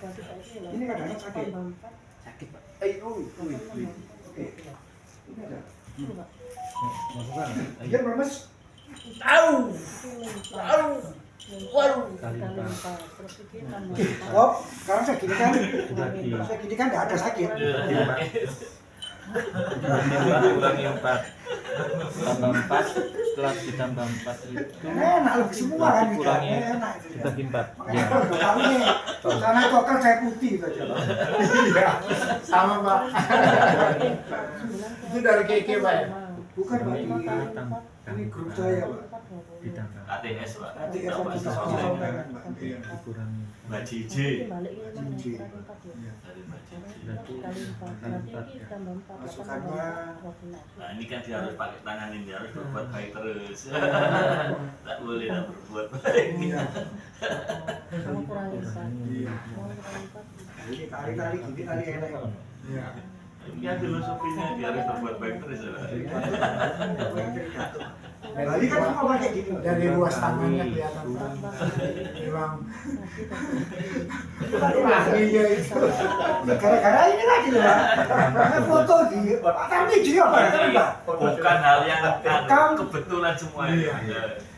Ini kadang-kadang sakit. Sakit, Pak. Oke. Ini ada. Masukkan. Dia meremes. Waduh. Oh, sekarang saya gini kan. Saya gini kan nggak ada sakit. Ulangi 4. Tambah 4. Setelah ditambah 4 itu Enak lebih semua kan. kurangi Enak. dibagi 4. Makanya kalau udah tahu nih, karena kokal saya putih itu aja. Iya, sama Pak. Itu dari KK Pak ya? Bukan Pak, Tambah ini grup saya Pak. ditambah ATS Pak. Nanti esok kita sampaikan Pak. dikurangi Mbak JJ. Cici. Dari Mbak JJ. berarti kali 4 ya. Masukannya Nah ini kan dia harus pakai tangan ini, harus berbuat baik terus. Tak boleh tak berbuat baik. iya. Kamu kurangi Pak. Iya. Ini kali-kali gini kali enak. Iya. Ini kan filosofinya dia harus berbuat baik terus. Bali kan semua pakai gini. Dari luas tangannya kelihatan Pak. Memang Iya itu. Gara-gara ini lagi loh. Karena foto di tapi dia apa? Bukan hal yang kebetulan semuanya.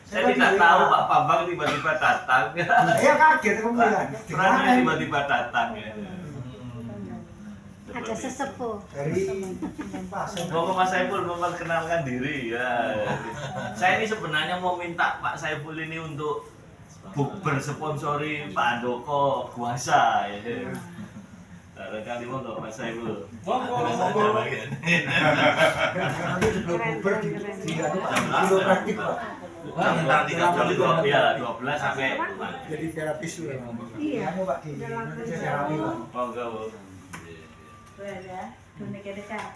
Saya tidak tahu Pak Bambang tiba-tiba datang. Saya kaget kamu bilang. Perannya tiba-tiba datang ya. Ada sesepuh. Dari pasar. Mau ke Mas Saiful memperkenalkan diri ya. Saya ini sebenarnya mau minta Pak Saiful ini untuk bersponsori Pak Andoko kuasa ya. Barangkali mau nggak Mas Saiful? Monggo. Nanti sebelum bubar di kilo praktik Pak. Sekitar 12 ya 12 sampai Jadi terapis juga. Iya Pak di Indonesia Serami Pak. monggo. Ya, dunia dekat.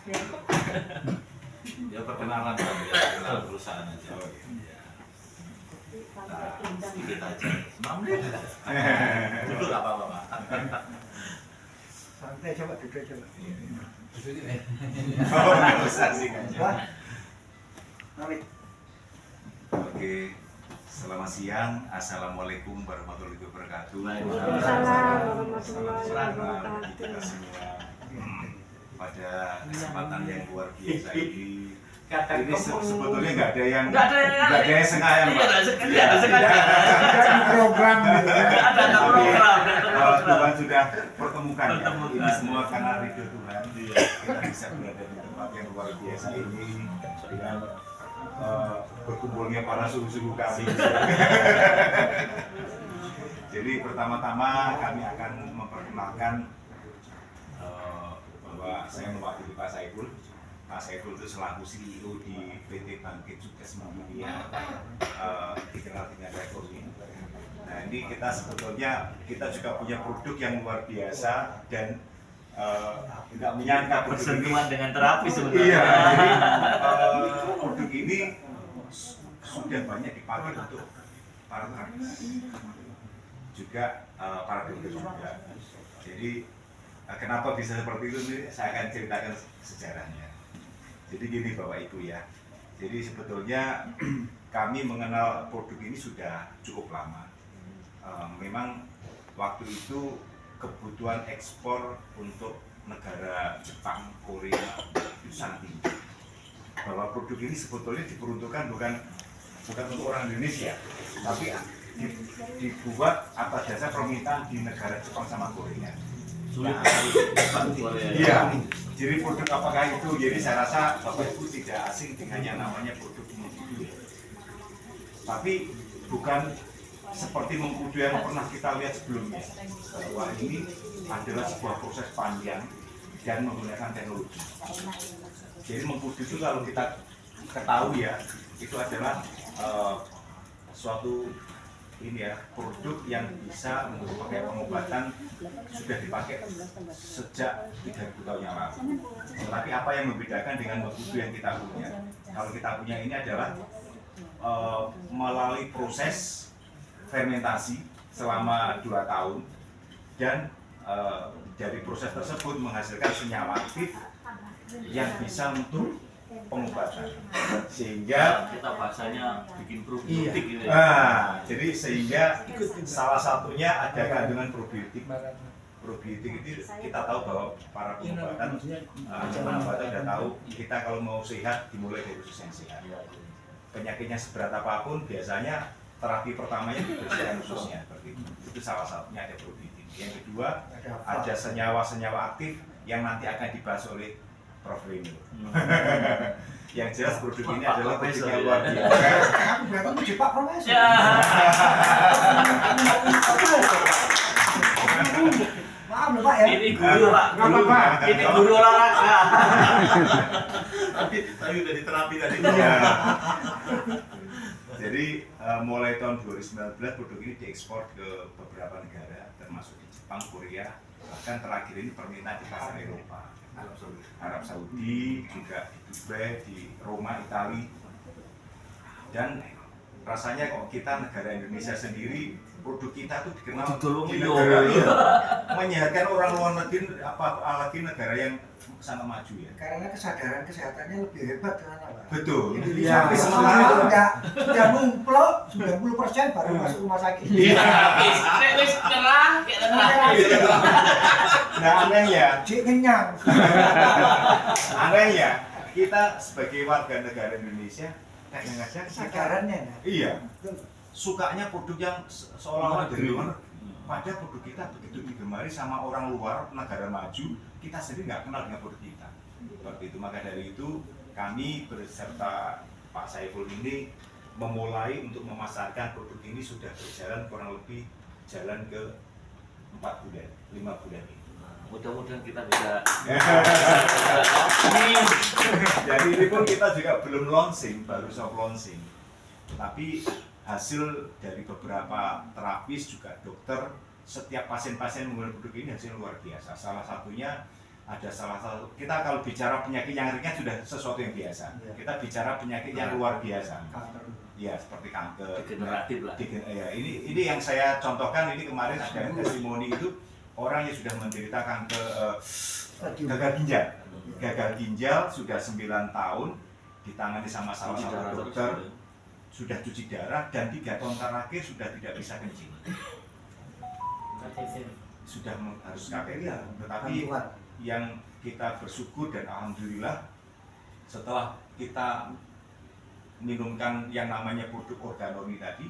Ya perkenalan Pak, ya kenal perusahaan aja. Nah, sedikit aja. 9 menit. Duduk nggak apa-apa Pak. Santai coba duduk coba. Oh nggak usah sih Wah. kayaknya. Mari. Oke, selamat siang. Assalamualaikum warahmatullahi wabarakatuh. Waalaikumsalam warahmatullahi Selamat kita wabarakatuh. semua pada kesempatan yang luar biasa ini. Kata Ini sebetulnya nggak ada yang Nggak ada yang sengaja Iya, Pak. ada sengaja. Program gitu ya. Ada program. Tuhan sudah pertemukan ya. Pertemukan. Ini semua karena ridho Tuhan. Kita bisa berada di tempat yang luar biasa ini dengan berkumpulnya para suhu-suhu kami. Jadi pertama-tama kami akan memperkenalkan bahwa saya mewakili Pak Saiful. Pak Saiful itu selaku CEO di PT Bangkit Sukses Mulia, dikenal dengan Rekomi. Nah ini kita sebetulnya kita juga punya produk yang luar biasa dan tidak menyangka produk ini. Bersentuhan dengan terapi sebenarnya. Iya, jadi produk ini sudah banyak dipakai untuk para tenaga juga para dokter juga. Jadi kenapa bisa seperti itu? Saya akan ceritakan sejarahnya. Jadi gini Bapak Ibu ya. Jadi sebetulnya kami mengenal produk ini sudah cukup lama. Memang waktu itu kebutuhan ekspor untuk negara Jepang, Korea itu sangat tinggi. Bahwa produk ini sebetulnya diperuntukkan bukan untuk orang Indonesia, tapi dibuat atas dasar permintaan di negara Jepang sama Korea. Sulit Iya. Jadi produk apakah itu? Jadi saya rasa Bapak Ibu tidak asing dengan yang namanya produk mengkudu. Tapi bukan seperti mengkudu yang pernah kita lihat sebelumnya. Bahwa ini adalah sebuah proses panjang dan menggunakan teknologi. Jadi mengkudu itu kalau kita ketahui ya, itu adalah suatu ini ya produk yang bisa untuk pakai pengobatan sudah dipakai sejak 3000 tahun yang lalu. Tapi apa yang membedakan dengan mengkudu yang kita punya? Kalau kita punya ini adalah melalui proses fermentasi selama 2 tahun dan dari proses tersebut menghasilkan senyawa aktif yang bisa untuk pengobatan, sehingga kita bahasanya bikin probiotik gitu ya. nah, jadi sehingga salah satunya ada kandungan probiotik probiotik itu kita tahu bahwa para pengobatan sudah tahu kita kalau mau sehat dimulai dari usus yang sehat. Penyakitnya seberat apapun biasanya terapi pertamanya dibersihkan ususnya seperti itu. Itu salah satunya ada probiotik. Yang kedua ada senyawa-senyawa aktif yang nanti akan dibahas oleh Prof. Reno. Yang jelas produk ini adalah produk yang luar biasa. Aku berarti puji Pak Profesor. Maaf loh Pak ya. Ini guru Pak, Guru, Pak. ini guru olahraga. Tapi udah diterapi tadi. Iya. Jadi mulai tahun 2019 produk ini diekspor ke beberapa negara termasuk di Jepang, Korea, bahkan terakhir ini permintaan di pasar Eropa, Arab Saudi, juga di Dubai, di Roma, Italia. Dan rasanya kok kita negara Indonesia sendiri produk kita tuh dikenal di negara menyehatkan orang luar negeri apalagi negara yang sangat maju ya. Karena kesadaran kesehatannya lebih hebat kan Pak. Betul. Indonesia sementara udah numplok 90% baru masuk rumah sakit. Iya, wis nyerah, kayak nyerah. Nah anehnya, Cik kenyang. anehnya kita sebagai warga negara Indonesia kadang-kadang Kesadarannya. iya sukanya produk yang seolah-olah dari luar. Padahal produk kita begitu digemari sama orang luar negara maju, kita sendiri nggak kenal dengan produk kita. Seperti itu. Maka dari itu kami beserta Pak Saiful ini memulai untuk memasarkan produk ini sudah berjalan kurang lebih jalan ke 4 bulan, 5 bulan ini. Mudah-mudahan kita bisa. Jadi ini pun kita juga belum launching, baru soft launching. Tapi hasil dari beberapa terapis juga dokter, setiap pasien-pasien menggunakan produk ini hasilnya luar biasa. Salah satunya kita kalau bicara penyakit yang ringan sudah sesuatu yang biasa. Kita bicara penyakit yang luar biasa. Ya seperti kanker, Degeneratif lah. Ya, ini yang saya contohkan ini kemarin ada testimoni itu orang yang sudah menderita kanker gagal ginjal. Gagal ginjal sudah 9 tahun ditangani sama salah satu dokter. Sudah cuci darah dan 3 tahun terakhir sudah tidak bisa kencing. Sudah harus KTV. Tetapi yang kita bersyukur dan alhamdulillah setelah kita minumkan yang namanya produk Organoni tadi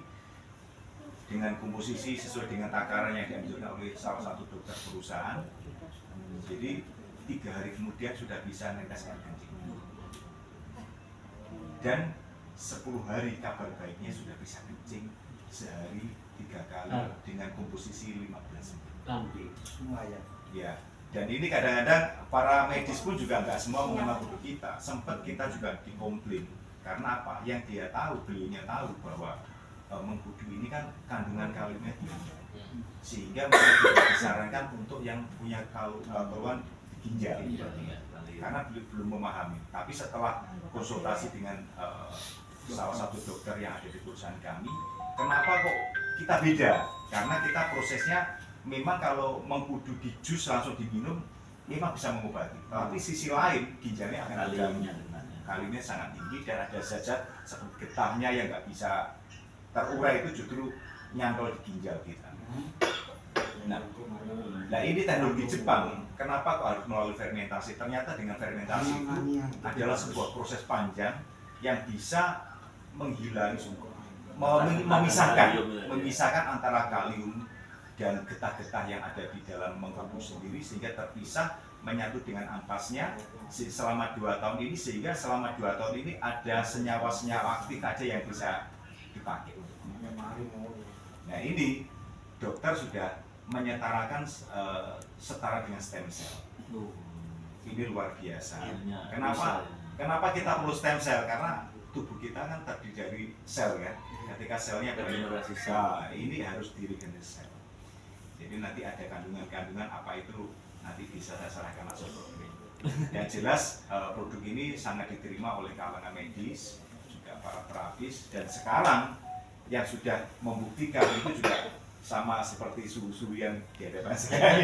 dengan komposisi sesuai dengan takaran yang dianjurkan oleh salah satu dokter perusahaan. Jadi 3 hari kemudian sudah bisa netes air kencing. Dan 10 hari kabar baiknya sudah bisa kencing sehari 3 kali dengan komposisi 15 menit. Lumayan. Ya. Dan ini kadang-kadang para medis pun juga nggak semua mengenal produk kita. Sempat kita juga dikomplain karena apa? Yang dia tahu, beliaunya tahu bahwa mengkudu ini kan kandungan kaliumnya tinggi, sehingga mereka disarankan untuk yang punya keluhan ginjal. Karena belum memahami. Tapi setelah konsultasi dengan salah satu dokter yang ada di perusahaan kami, kenapa kok kita beda? Karena kita prosesnya memang kalau mengkudu di jus langsung diminum memang bisa mengobati. Tapi sisi lain ginjalnya akan terganggu. Kaliumnya sangat tinggi dan ada zat seperti getahnya yang nggak bisa terurai itu justru nyantol di ginjal kita. Nah ini teknologi Jepang. Kenapa kok harus melalui fermentasi? Ternyata dengan fermentasi itu adalah sebuah proses panjang yang bisa menghilangi, memisahkan antara kalium dan getah-getah yang ada di dalam mengkudu sendiri sehingga terpisah menyatu dengan ampasnya selama 2 tahun ini, sehingga selama 2 tahun ini ada senyawa-senyawa aktif aja yang bisa dipakai. Nah ini dokter sudah menyetarakan setara dengan stem cell. Ini luar biasa. Kenapa kita perlu stem cell? Karena tubuh kita kan terdiri dari sel ya. Ketika selnya Regenerasi sel. nah, ini harus diregenerasi sel. Jadi nanti ada kandungan-kandungan apa itu nanti bisa saya serahkan langsung ke yang jelas produk ini sangat diterima oleh kalangan medis, juga para terapis, dan sekarang yang sudah membuktikan itu juga sama seperti suhu-suhu yang di hadapan saya.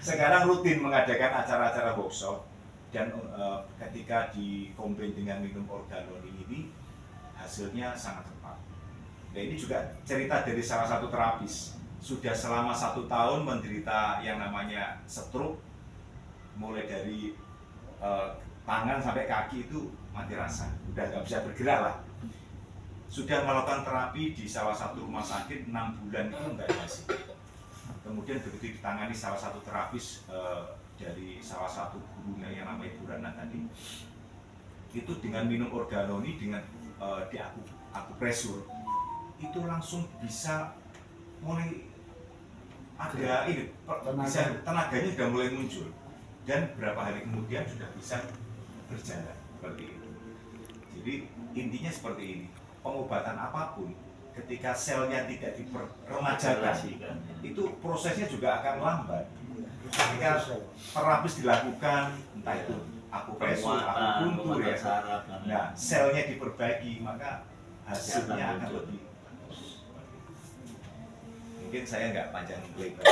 Sekarang rutin mengadakan acara-acara workshop dan ketika dikombin dengan minum Organoni ini hasilnya sangat cepat. Nah ini juga cerita dari salah satu terapis. sudah selama 1 tahun menderita yang namanya stroke, mulai dari tangan sampai kaki itu mati rasa, udah nggak bisa bergerak lah. Sudah melakukan terapi di salah satu rumah sakit 6 bulan itu nggak hasil. Kemudian begitu ditangani salah satu terapis dari salah satu gurunya yang namanya Bu Rana tadi, itu dengan minum organoni dengan akupresur itu langsung bisa mulai ada ini bisa tenaganya sudah mulai muncul, dan beberapa hari kemudian sudah bisa berjalan seperti itu. Jadi intinya seperti ini, pengobatan apapun ketika selnya tidak diperemajakan itu prosesnya juga akan lambat. Ketika terapis dilakukan, entah itu akupresur, akupuntur ya, nah selnya diperbaiki, maka hasilnya akan lebih. Mungkin saya nggak panjang lebar.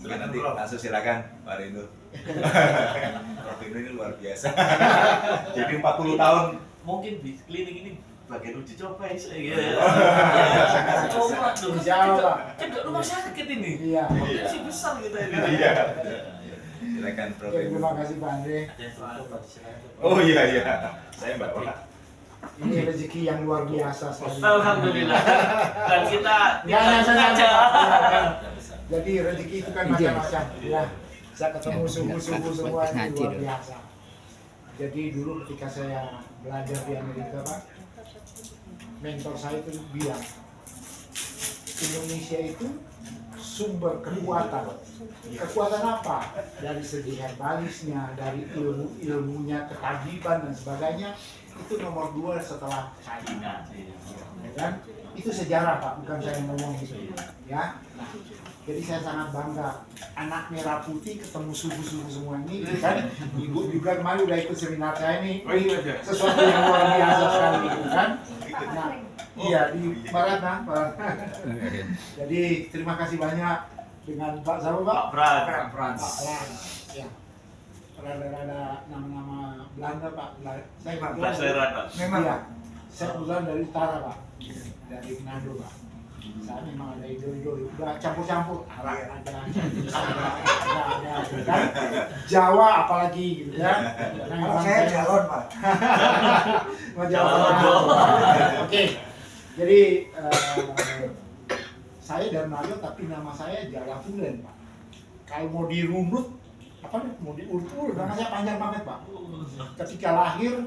Nanti langsung silakan Pak Rino. Pak Rino ini luar biasa. Jadi 40 tahun. Mungkin di klinik ini bagian uji coba ya. Coba dong, jawab. Kan rumah sakit ini. Iya. Si besar kita ini. Iya. Silakan Prof. Terima kasih Pak Andre. Oh iya. Saya Mbak Wak. Ini rezeki yang luar biasa sekali. Alhamdulillah. Dan kita Nggak sengaja. Jadi rezeki itu kan macam-macam. Ya, saya ketemu suhu-suhu semua itu luar biasa. Jadi dulu ketika saya belajar di Amerika, Pak, mentor saya itu bilang, Indonesia itu sumber kekuatan. Kekuatan apa? Dari segi herbalisnya, dari ilmunya, ketajiban dan sebagainya, itu nomor 2 setelah China. Ya kan? Itu sejarah Pak, bukan saya ngomong itu. Ya. Nah, jadi saya sangat bangga anak merah putih ketemu suku-suku semua ini, kan? Ibu juga kemarin udah ikut seminar saya ini, sesuatu yang luar biasa sekali, gitu kan? Nah, iya di Barat, Pak. Jadi terima kasih banyak dengan Pak siapa Pak? Pak Frans. Ya. Rada-rada nama-nama Belanda Pak. Saya Pak. memang ya. Saya kebetulan dari utara Pak, dari Manado Pak. Saya memang ada ide-ide, udah campur-campur, Arab ada, kan? Jawa apalagi gitu kan? Kalau saya calon Pak. Oke, jadi saya dari Manado tapi nama saya Jawa Tulen Pak. Kalau mau dirunut, apa nih? Mau diurut-urut, nama saya panjang banget Pak. Ketika lahir,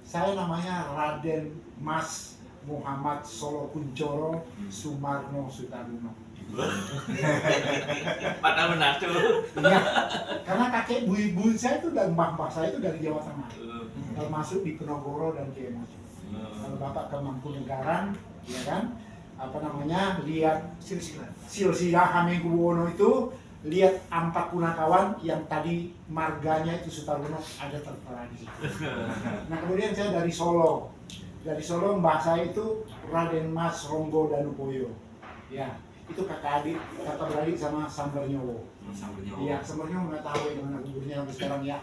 saya namanya Raden Mas Muhammad Solo Kuncoro Sumarno Sutaruno. Padahal Manado. Iya, karena kakek buyut saya itu dan mbah-mbah saya itu dari Jawa Tengah, termasuk di Penogoro dan Kemojo. Kalau bapak ke Mangkunegaran, ya kan, apa namanya, lihat silsilah Hamengkubuwono itu, lihat Ampak Punakawan yang tadi marganya itu Sutaruno ada tertera di situ. Nah kemudian saya dari Solo. Dari Solo mbah saya itu Raden Mas Ronggo Danupoyo. Ya, itu kakak beradik sama Sambernyowo. Iya, Sambernyowo nggak tahu yang mana kuburnya sampai sekarang ya.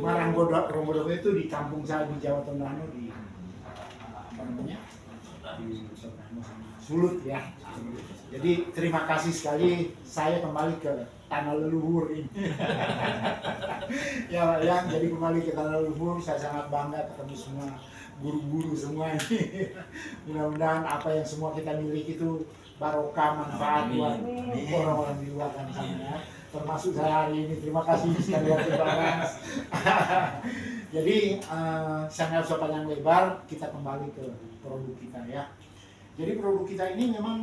Nah, Ronggo Danupoyo itu di kampung saya di Jawa Tengah di apa namanya? Di Sulut ya. Jadi terima kasih sekali, saya kembali ke tanah leluhur ini. Ya, jadi kembali ke tanah leluhur, saya sangat bangga ketemu semua guru-guru semua ini. Mudah-mudahan apa yang semua kita miliki itu barokah, manfaat buat orang-orang di luar sana. Termasuk saya hari ini. Terima kasih sekali lagi Pak. Jadi saya nggak usah panjang lebar, kita kembali ke produk kita ya. Jadi produk kita ini memang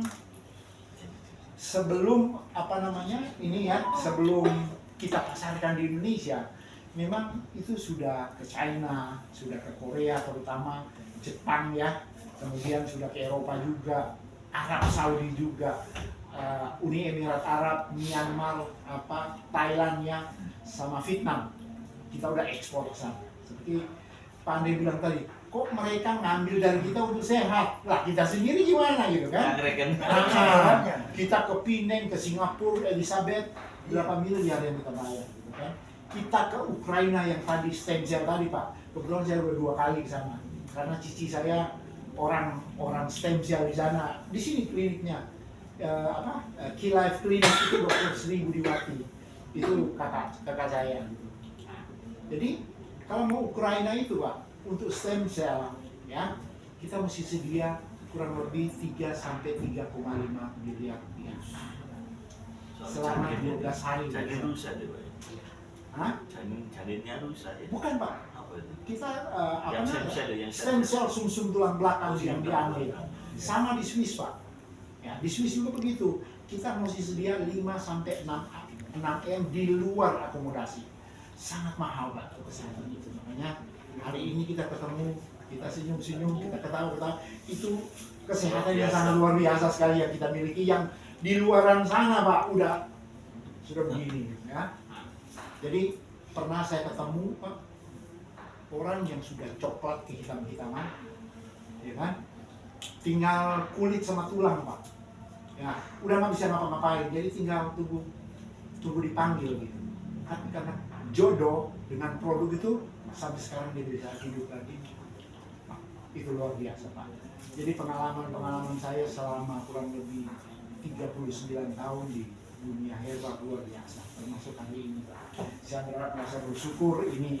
sebelum apa namanya ini ya, sebelum kita pasarkan di Indonesia, memang itu sudah ke China, sudah ke Korea terutama, Jepang ya, kemudian sudah ke Eropa juga, Arab Saudi juga, Uni Emirat Arab, Myanmar, Thailand ya, sama Vietnam. Kita udah ekspor ke sana. Seperti Pak Andi bilang tadi, kok mereka ngambil dari kita untuk sehat? Lah kita sendiri gimana gitu kan? Nah, kita ke Penang, ke Singapura, Elizabeth, berapa miliar yang kita bayar gitu kan? Kita ke Ukraina yang tadi stem cell tadi Pak, kebetulan saya udah 2 kali ke sana karena cici saya orang stem cell di sana. Di sini kliniknya, Key Life Clinic itu Dr. Sri Budiwati, itu kakak saya. Nah, jadi kalau mau Ukraina itu Pak, untuk stem cell ya kita mesti sedia kurang lebih 3 sampai 3,5 miliar rupiah selama 12 hari. Janin rusak deh, Pak. Hah? Janinnya rusak ya. Bukan Pak, Apa itu? kita Yang stem cell, yang stem cell sumsum tulang belakang yang diambil. Sama di Swiss Pak. Ya, di Swiss juga begitu. Kita mesti sedia 5 sampai 6 M di luar akomodasi. Sangat mahal Pak kesehatan itu. Makanya hari ini kita ketemu, kita senyum-senyum, kita ketawa-ketawa. Itu kesehatan yang sangat luar biasa sekali yang kita miliki. Yang di luaran sana Pak sudah begini ya. Jadi pernah saya ketemu Pak, orang yang sudah coklat kehitam-hitaman, ya kan? Tinggal kulit sama tulang Pak. Ya, udah nggak bisa ngapa-ngapain, jadi tinggal tunggu dipanggil gitu. Tapi karena jodoh dengan produk itu sampai sekarang dia bisa hidup lagi. Itu luar biasa Pak. Jadi pengalaman saya selama kurang lebih 39 tahun di dunia herbal luar biasa, termasuk kali ini Pak. Saya merasa bersyukur ini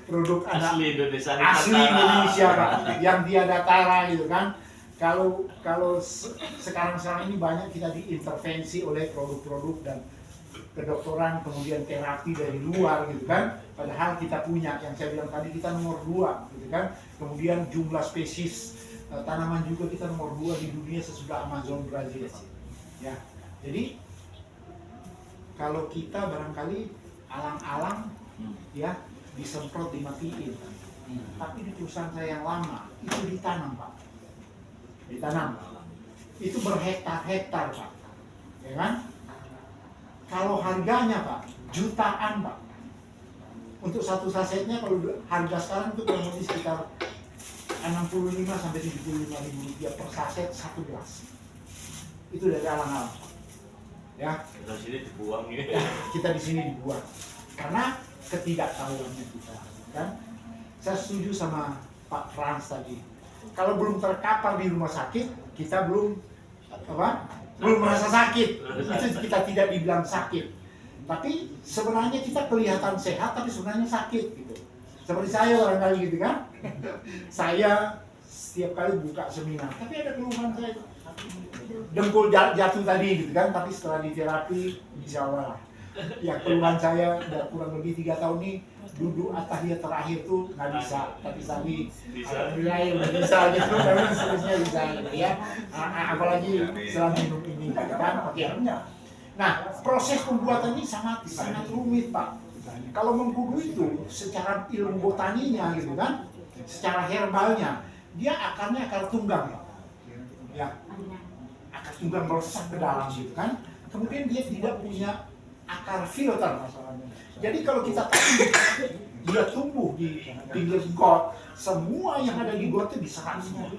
produk Asli Indonesia, asli Indonesia Pak, yang tiada tara gitu kan. Kalau sekarang ini banyak kita diintervensi oleh produk-produk dan kedokteran, kemudian terapi dari luar gitu kan. Padahal kita punya, yang saya bilang tadi kita nomor 2 gitu kan. Kemudian jumlah spesies tanaman juga kita nomor 2 di dunia sesudah Amazon Brazil. Ya, jadi kalau kita barangkali alang-alang ya disemprot dimatiin, tapi di perusahaan saya yang lama itu ditanam Pak, itu berhektar-hektar Pak, ya kan? Kalau harganya Pak jutaan Pak, untuk satu sasetnya kalau harga sekarang itu kurang lebih sekitar 65 sampai 75 ribu rupiah per saset 1 gelas, itu dari alang-alang. Ya, Kita sini dibuang ya. kita di sini dibuang karena ketidaktahuannya kita kan. Saya setuju sama Pak Frans tadi, kalau belum terkapar di rumah sakit kita belum merasa sakit, itu kita tidak dibilang sakit, tapi sebenarnya kita kelihatan sehat tapi sebenarnya sakit gitu. Seperti saya barangkali gitu kan. Saya setiap kali buka seminar tapi ada keluhan saya, dengkul jatuh tadi gitu kan, tapi setelah diterapi insya Allah ya keluhan saya udah kurang lebih 3 tahun nih, duduk atahiyat terakhir tuh nggak bisa, tapi tadi alhamdulillah udah bisa gitu, dan seterusnya bisa gitu ya. Apalagi setelah minum ini gitu kan. Oke. Nah, proses pembuatan ini sangat rumit Pak. Kalau mengkudu itu secara ilmu botaninya gitu kan, secara herbalnya dia akarnya akar tunggang Pak. Ya, akar tunggang meresap ke dalam gitu kan. Kemudian dia tidak punya akar filter masalahnya. Jadi kalau kita tanam, dia tumbuh di pinggir got, semua yang ada di got itu diserap semua.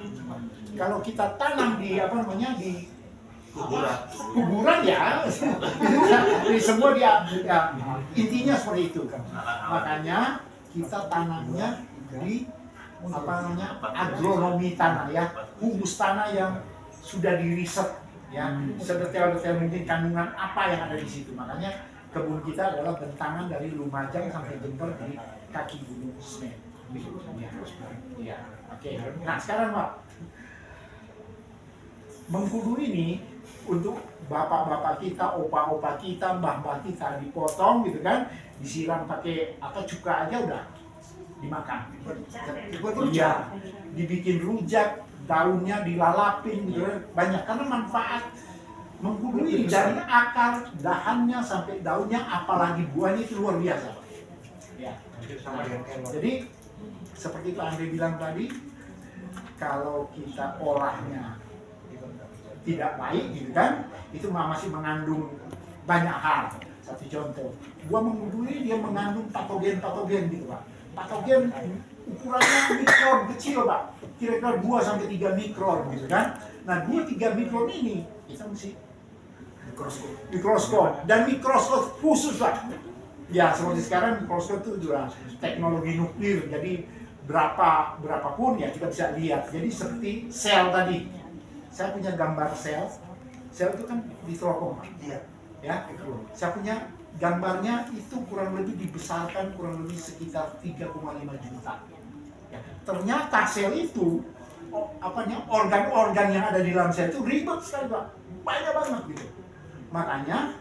Kalau kita tanam di di kuburan ya, di semua dia ya, intinya seperti itu. Makanya kita tanamnya di agronomi tanah ya, humus tanah yang sudah diriset ya, sedetail-detail mungkin kandungan apa yang ada di situ. Makanya kebun kita adalah bentangan dari Lumajang sampai Jember di kaki Gunung Semeru. Ya, oke. Nah sekarang Pak, mengkudu ini untuk bapak-bapak kita, opa-opa kita, mbah-mbah kita dipotong gitu kan, disiram pakai cuka aja udah dimakan. Iya, dibikin rujak, daunnya dilalapin gitu kan, banyak karena manfaat mengkudu ini dari akar, dahannya sampai daunnya, apalagi buahnya itu luar biasa. Ya. Jadi seperti Pak Andre bilang tadi, kalau kita olahnya tidak baik gitu kan, itu masih mengandung banyak hal. Satu contoh, buah mengkudu ini dia mengandung patogen gitu Pak. Patogen ukurannya mikron kecil Pak, kira-kira 2 sampai 3 mikron gitu kan. Nah 2-3 mikron ini kita mesti mikroskop dan mikroskop khusus Pak. Ya seperti sekarang mikroskop itu juga teknologi nuklir, jadi berapapun ya kita bisa lihat. Jadi seperti sel tadi, saya punya gambar sel itu kan diteropong Pak. Iya. Ya, saya punya gambarnya itu kurang lebih dibesarkan kurang lebih sekitar 3,5 juta. Ya, ternyata sel itu organ-organ yang ada di dalam sel itu ribet sekali Pak, banyak banget gitu. Makanya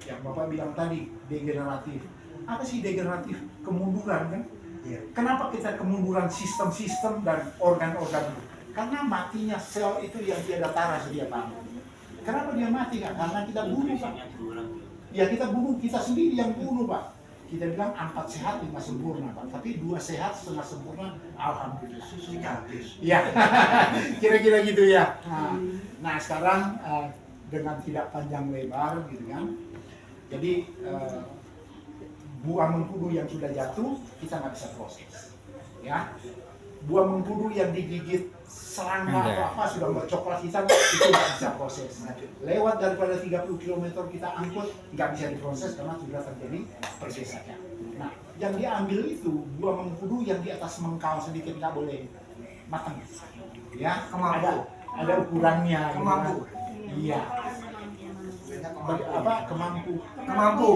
yang Bapak bilang tadi degeneratif. Apa sih degeneratif? Kemunduran kan? Iya. Kenapa kita kemunduran sistem-sistem dan organ-organ? Karena matinya sel itu yang tiada tara sedia kala. Kenapa dia mati Kak? Karena kita bunuh Pak. Ya kita bunuh, kita sendiri yang bunuh Pak. Kita bilang 4 sehat 5 sempurna Pak. Tapi 2 sehat setengah sempurna, alhamdulillah. Susunya habis. Ya, kira-kira gitu ya. Nah sekarang dengan tidak panjang lebar gitu kan. Jadi buah mengkudu yang sudah jatuh kita nggak bisa proses, ya. Buah mengkudu yang digigit serangga atau apa sudah bercoklat hitam itu nggak bisa proses. Lewat daripada 30 km kita angkut nggak bisa diproses karena sudah terjadi pergeseran. Nah, yang diambil itu buah mengkudu yang di atas mengkal sedikit nggak boleh matang, ya. Ada ukurannya. Kemampu. Iya. Kemampu.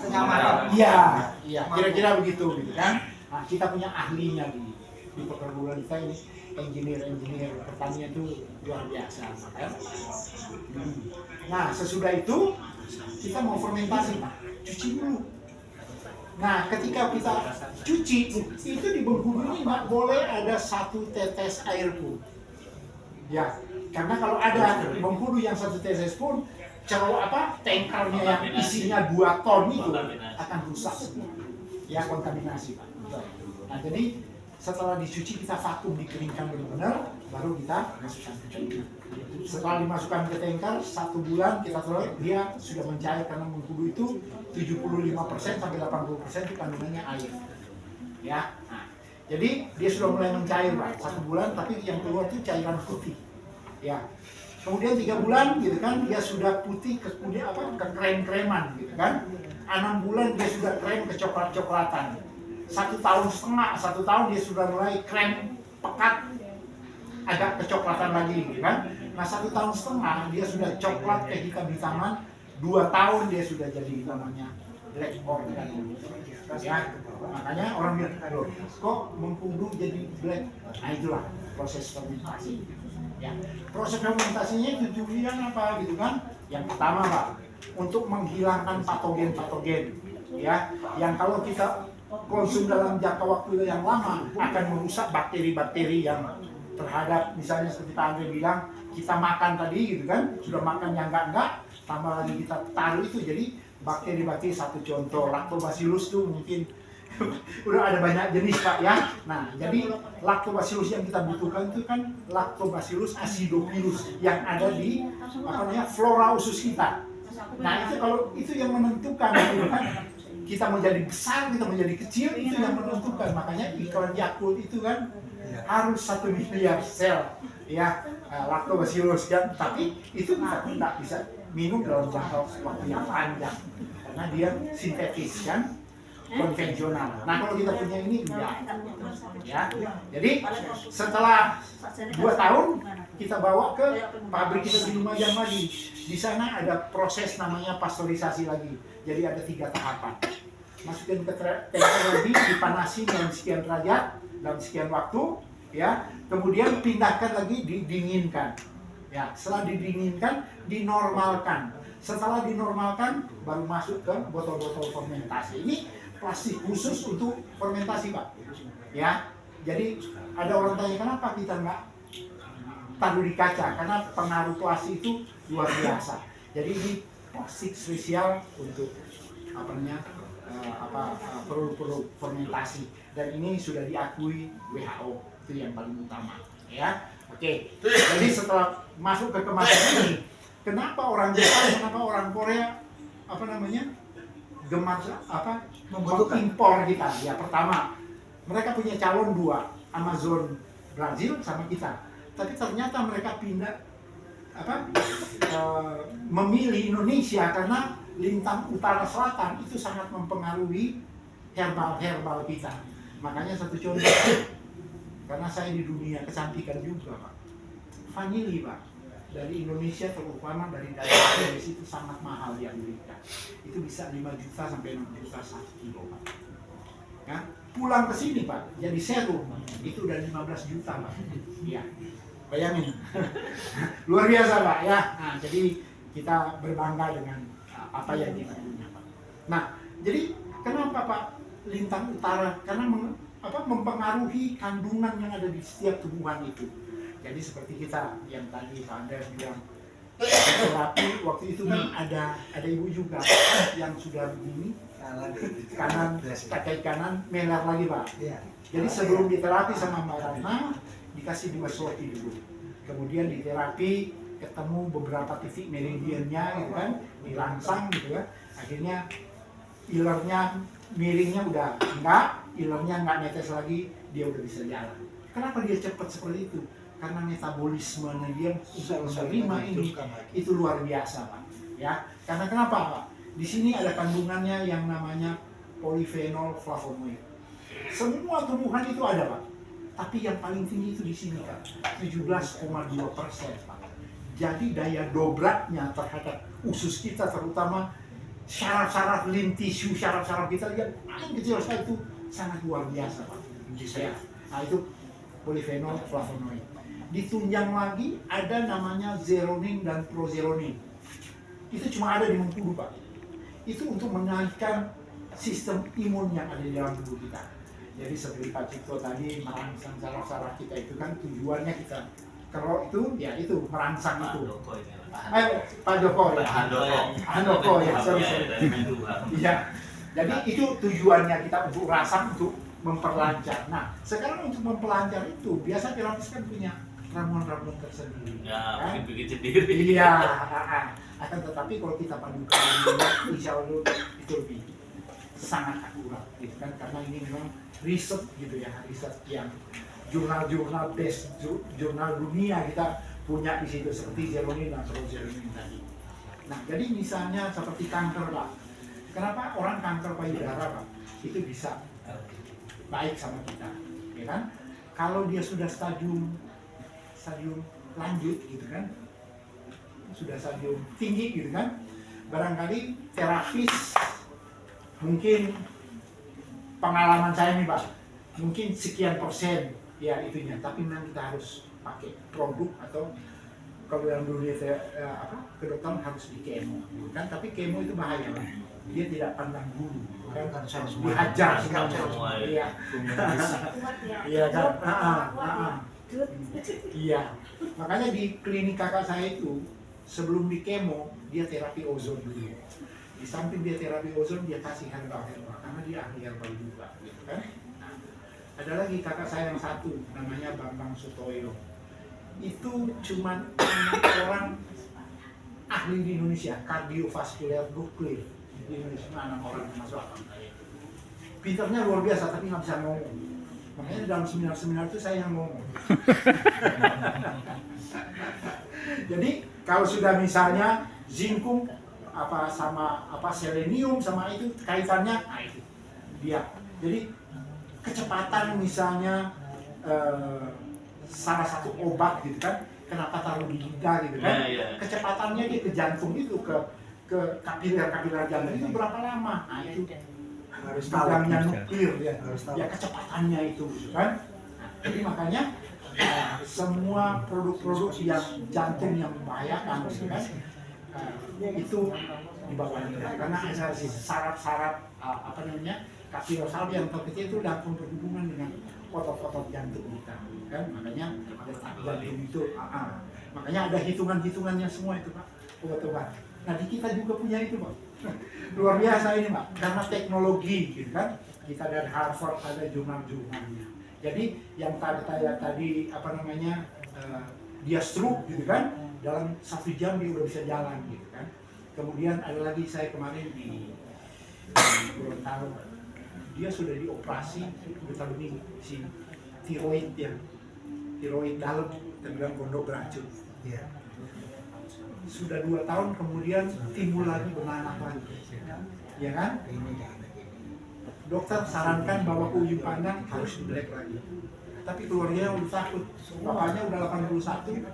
Setengah matang. Iya, kira-kira begitu gitu kan. Nah, kita punya ahlinya di perkebunan kita ini, engineer pertanian itu luar biasa. Kan? Nah, sesudah itu kita mau fermentasi, Pak. Cuci dulu. Nah, ketika kita cuci, itu di bengkudu ini nggak boleh ada 1 tetes air pun. Ya, karena kalau ada bengkudu yang 1 tetes pun, tankernya yang isinya 2 ton itu akan rusak semua. Ya, kontaminasi Pak. Nah, jadi setelah dicuci kita vakum, dikeringkan benar-benar, baru kita masukkan ke tanker. Setelah dimasukkan ke tanker, 1 bulan kita taruh dia sudah mencair karena mengkudu itu 75% sampai 80% itu kandungannya air. Ya, nah, jadi dia sudah mulai mencair Pak, 1 bulan tapi yang keluar itu cairan putih. Ya. Kemudian 3 bulan gitu kan dia sudah putih kemudian ke krem-kreman gitu kan. 6 bulan dia sudah krem ke coklat-coklatan. 1 tahun setengah, 1 tahun dia sudah mulai krem pekat agak kecoklatan lagi gitu kan. Nah 1 tahun setengah dia sudah coklat kehitam-hitaman. 2 tahun dia sudah jadi namanya black organ. Ya, makanya orang bilang, aduh, kok mengkudu jadi black? Nah itulah proses fermentasi. Ya, proses fermentasinya tujuannya apa gitu kan? Yang pertama Pak, untuk menghilangkan patogen-patogen, ya, yang kalau kita konsum dalam jangka waktu yang lama akan merusak bakteri-bakteri yang terhadap misalnya seperti Pak Andre bilang kita makan tadi gitu kan, sudah makan yang enggak, tambah lagi kita taruh itu jadi bakteri-bakteri. Satu contoh Lactobacillus tuh mungkin udah ada banyak jenis Pak ya. Nah jadi Lactobacillus yang kita butuhkan itu kan Lactobacillus acidophilus yang ada di flora usus kita. Nah itu kalau itu yang menentukan gitu kan, kita menjadi besar, kita menjadi kecil, itu yang menentukan. Makanya iklan Yakult itu kan harus 1 miliar sel ya Lactobacillus kan, tapi itu kita tidak bisa minum dalam jangka waktu yang panjang karena dia sintetis kan, konvensional. Nah kalau kita punya ini enggak ya. Jadi setelah 2 tahun kita bawa ke pabrik kita di Lumajang lagi. Di sana ada proses namanya pasteurisasi lagi. Jadi ada 3 tahapan. Masukin ke tanker lagi, dipanasi dalam sekian derajat dalam sekian waktu, ya. Kemudian pindahkan lagi, didinginkan. Ya, setelah didinginkan, dinormalkan. Setelah dinormalkan, baru masuk ke botol-botol fermentasi. Ini plastik khusus untuk fermentasi, Pak. Ya, jadi ada orang tanya kenapa kita nggak taruh di kaca? Karena pengaruh plastik itu luar biasa. Jadi ini plastik spesial untuk produk-produk fermentasi, dan ini sudah diakui WHO, itu yang paling utama. Ya, oke. Jadi setelah masuk ke kemasan ini, kenapa orang Jepang, kenapa orang Korea gemar mengimpor kita? Ya pertama, mereka punya calon 2, Amazon Brazil sama kita. Tapi ternyata mereka memilih Indonesia karena lintang utara selatan itu sangat mempengaruhi herbal kita. Makanya satu contoh, karena saya di dunia kecantikan juga Pak. Vanili Pak, dari Indonesia terutama dari daerah Sulawesi itu sangat mahal di Amerika. Itu bisa 5 juta sampai 6 juta 1 kilo Pak. Ya, pulang ke sini Pak, jadi serum itu udah 15 juta Pak. Iya, bayangin. Luar biasa Pak ya. Nah, jadi kita berbangga dengan apa yang kita punya Pak. Nah, jadi kenapa Pak lintang utara? Karena mempengaruhi kandungan yang ada di setiap tumbuhan itu. Jadi seperti kita yang tadi Pak Andreas bilang, terapi waktu itu kan ada ibu juga yang sudah begini, kanan kaki kanan melar lagi Pak. Jadi sebelum diterapi sama Mbak Ratna dikasih 2 sloti dulu. Kemudian diterapi ketemu beberapa titik meridiannya gitu kan, dirangsang gitu kan. Akhirnya ilernya miringnya udah enggak, ilernya enggak netes lagi, dia udah bisa jalan. Kenapa dia cepat seperti itu? Karena metabolismenya dia usia 5 ini itu luar biasa Pak. Ya, karena kenapa Pak? Di sini ada kandungannya yang namanya polifenol flavonoid. Semua tumbuhan itu ada Pak. Tapi yang paling tinggi itu di sini Pak, 17,2% Pak. Jadi daya dobraknya terhadap usus kita, terutama syaraf-syaraf lin tisu, syaraf-syaraf kita yang paling kecil sekali itu sangat luar biasa Pak. Ya. Nah itu polifenol flavonoid. Ditunjang lagi ada namanya zeronin dan prozeronin. Itu cuma ada di Bengkulu Pak. Itu untuk menaikkan sistem imun yang ada di dalam tubuh kita. Jadi seperti Pak Cipto tadi merangsang saraf-saraf kita itu kan tujuannya kita kalau itu ya itu merangsang itu. Pak Joko ya. Handoko ya. Sorry. Iya. Jadi itu tujuannya kita untuk rangsang untuk memperlancar. Nah sekarang untuk memperlancar itu biasa terapis kan punya ramuan-ramuan tersendiri. Ya, bikin sendiri. Iya. Akan tetapi kalau kita padukan ini, insya Allah itu lebih sangat akurat, gitu kan? Karena ini memang riset gitu ya, riset yang jurnal-jurnal best, jurnal dunia kita punya di situ seperti zeronin dan prozeronin tadi. Nah, jadi misalnya seperti kanker Pak, kenapa orang kanker payudara Pak itu bisa baik sama kita, ya kan? Kalau dia sudah stadium lanjut gitu kan, sudah stadium tinggi gitu kan, barangkali terapis mungkin pengalaman saya nih Pak, mungkin sekian persen ya itunya, tapi memang kita harus pakai produk atau kalau yang dulu kedokteran harus di kemo, kan? Tapi kemo itu bahaya Pak, dia tidak pandang bulu, kan? Dihajar semua, iya, iya kan, iya, makanya di klinik kakak saya itu sebelum di kemo dia terapi ozon dulu. Di samping dia terapi ozon, dia kasih herbal karena dia ahli herbal juga, gitu kan. Nah, ada lagi kakak saya yang satu, namanya Bambang Sutoyo. Itu cuma 6 orang ahli di Indonesia, kardiovaskuler nuklir di Indonesia, 6 orang yang masuk akal saya. Pinternya luar biasa, tapi nggak bisa ngomong. Makanya dalam seminar-seminar itu saya yang ngomong. Jadi kalau sudah misalnya zinkum selenium sama itu kaitannya, nah itu dia. Jadi kecepatan misalnya salah satu obat gitu kan, kenapa taruh di lidah gitu kan, kecepatannya dia ke jantung itu ke kapiler jantung itu berapa lama? Nah itu harus bidangnya nuklir ya, ya kecepatannya itu gitu kan. Nah, jadi makanya semua produk-produk yang jantung yang membahayakan gitu kan, itu di bawah lidah karena ada saraf-saraf kapiler yang terkecil itu dapat berhubungan dengan otot-otot jantung kita kan, makanya detak jantung itu makanya ada hitungan-hitungannya semua itu Pak, obat-obat. Nah di kita juga punya itu Pak, luar biasa ini Pak, karena teknologi gitu kan, kita dari Harvard ada jurnal-jurnalnya. Jadi yang tadi dia stroke gitu kan, dalam 1 jam dia udah bisa jalan gitu kan. Kemudian ada lagi saya kemarin di Gorontalo, dia sudah dioperasi begini si tiroid ya, tiroid dalam, terbilang pondok beracun. Ya. Sudah 2 tahun kemudian timbul lagi beranak lagi, ya kan? dokter sarankan bawa ke ujung pandang harus dibelek lagi. Tapi keluarganya udah takut, bapaknya udah 81,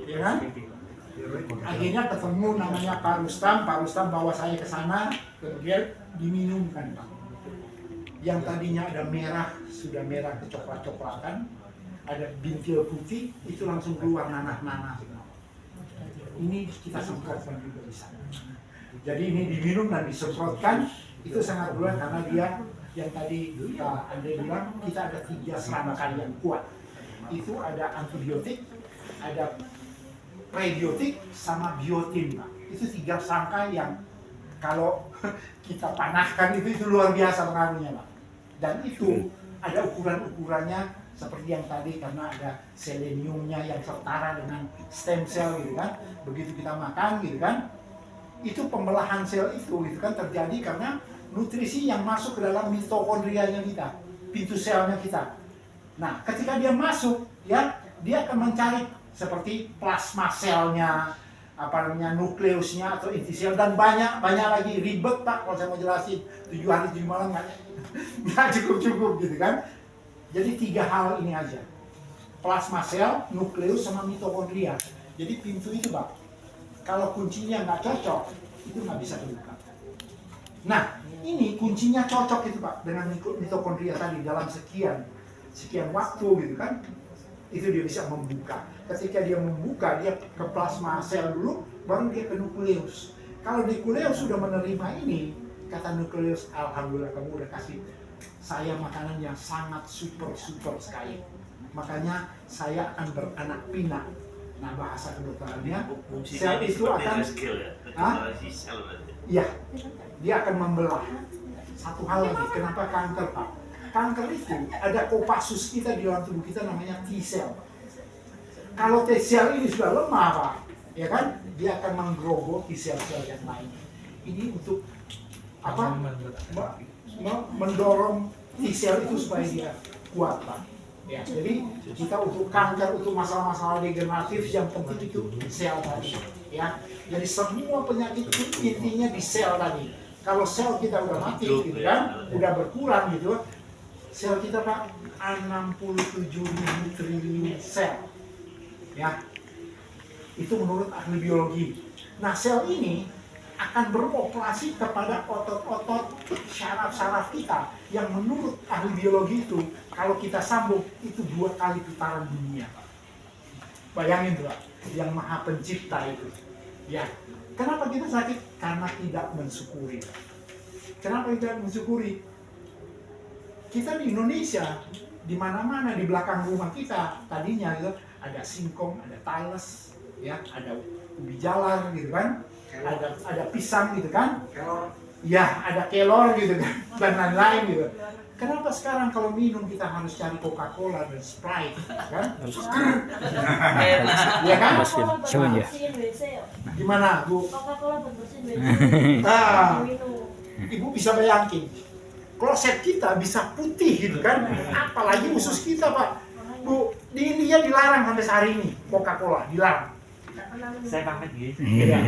ya kan? Akhirnya ketemu namanya Pak Rustam bawa saya ke sana, kemudian diminumkan Pak. Yang tadinya ada merah, sudah merah ke coklat-coklatan, ada bintil putih, itu langsung keluar nanah-nanah. Ini kita semprotkan juga di sana. Jadi ini diminum dan disemprotkan, itu sangat berat karena dia yang tadi Anda bilang kita ada 3 serangkaian yang kuat. Itu ada antibiotik, ada prebiotik, sama biotin, Pak. Itu 3 serangkai yang kalau kita panahkan itu luar biasa pengaruhnya, Pak. Dan itu ada ukuran-ukurannya seperti yang tadi karena ada seleniumnya yang setara dengan stem cell gitu kan. Begitu kita makan gitu kan, itu pembelahan sel itu kan terjadi karena nutrisi yang masuk ke dalam mitokondrianya kita, pintu selnya kita. Nah, ketika dia masuk, ya, dia akan mencari seperti plasma selnya, nukleusnya atau inti sel dan banyak lagi. Ribet Pak kalau saya mau jelasin 7 hari 7 malam nggak cukup gitu kan. Jadi 3 hal ini aja, plasma sel, nukleus sama mitokondria. Jadi pintu itu Pak, kalau kuncinya nggak cocok itu nggak bisa terbuka. Nah, ini kuncinya cocok itu Pak dengan mitokondria tadi dalam sekian waktu gitu kan, itu dia bisa membuka. Ketika dia membuka, dia ke plasma sel dulu, baru dia ke nukleus. Kalau nukleus sudah menerima ini, kata nukleus, alhamdulillah kamu udah kasih saya makanan yang sangat super sekali. Makanya saya akan beranak pinak. Nah, bahasa kedokterannya, sel itu akan ya, dia akan membelah. Satu hal lagi, kenapa kanker Pak? Kanker itu ada kopassus kita di dalam tubuh kita namanya T-cell. Kalau T-cell ini sudah lemah Pak, ya kan? Dia akan menggerogoti sel-sel yang lain. Ini untuk apa? Mendorong T-cell itu supaya dia kuat Pak. Ya, jadi kita untuk kanker, untuk masalah-masalah degeneratif yang penting itu sel tadi. Ya, jadi semua penyakit itu intinya di sel tadi. Kalau sel kita udah mati, gitu kan, udah berkurang gitu, sel kita Pak 67.000 triliun sel. Ya, itu menurut ahli biologi. Nah, sel ini akan beroperasi kepada otot-otot syaraf-syaraf kita yang menurut ahli biologi itu kalau kita sambung itu 2 kali putaran dunia. Bayangin tuh, yang maha pencipta itu. Ya, kenapa kita sakit? Karena tidak mensyukuri. Kenapa tidak mensyukuri? Kita di Indonesia, di mana-mana di belakang rumah kita tadinya itu ada singkong, ada talas, ya, ada ubi jalar gitu kan. Ada pisang gitu kan, ya ada kelor gitu kan, dan lain-lain gitu. Kenapa sekarang kalau minum kita harus cari Coca-Cola dan Sprite, kan? Ya kan? Gimana Bu? Coca-Cola bersihin Ibu bisa bayangin, kloset kita bisa putih gitu kan, apalagi usus kita Pak. Bu, di India dilarang sampai sehari ini Coca-Cola, dilarang. Saya pamit gitu. Ya.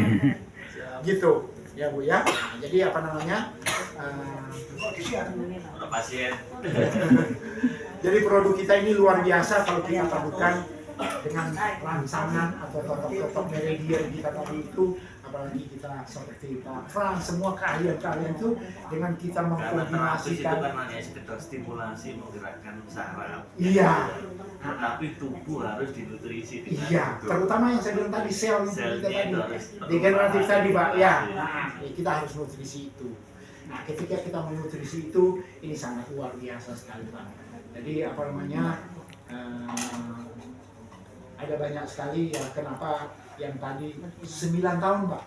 Gitu ya Bu ya. Nah, jadi apa namanya pasien. Jadi produk kita ini luar biasa kalau kita padukan dengan rangsangan atau totok-totok meridian kita tadi itu, apalagi kita seperti Pak Frans, semua keahlian-keahlian itu dengan kita Karena terapis itu mengkombinasikan. kan hanya sekedar stimulasi menggerakkan saraf. Iya. Tetapi tubuh harus dinutrisi. Iya, terutama yang saya bilang tadi sel itu kita Selnya tadi itu harus degeneratif tadi Pak. Ya, Iya. nah, kita harus nutrisi itu. Nah, ketika kita menutrisi itu, ini sangat luar biasa sekali Pak. Jadi apa namanya? Ada banyak sekali ya kenapa yang tadi 9 tahun Pak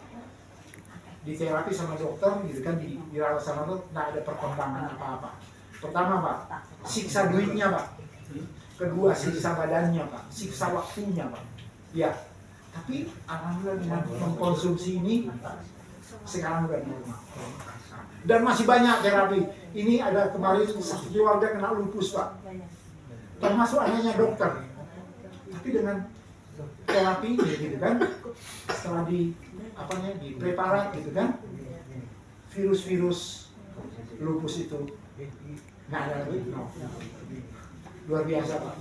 di terapi sama dokter gitu kan, dirawat sama dokter, nggak ada perkembangan apa-apa. Pertama Pak, siksa duitnya Pak. Kedua, siksa badannya Pak, siksa waktunya Pak. Ya, tapi alhamdulillah dengan mengkonsumsi ini sekarang udah normal. Dan masih banyak terapi. Ini ada kemarin satu keluarga kena lupus Pak, termasuk anaknya dokter. Tapi dengan terapi ini gitu kan, setelah di preparat gitu kan, virus-virus lupus itu nggak ada lagi. No. Luar biasa Pak.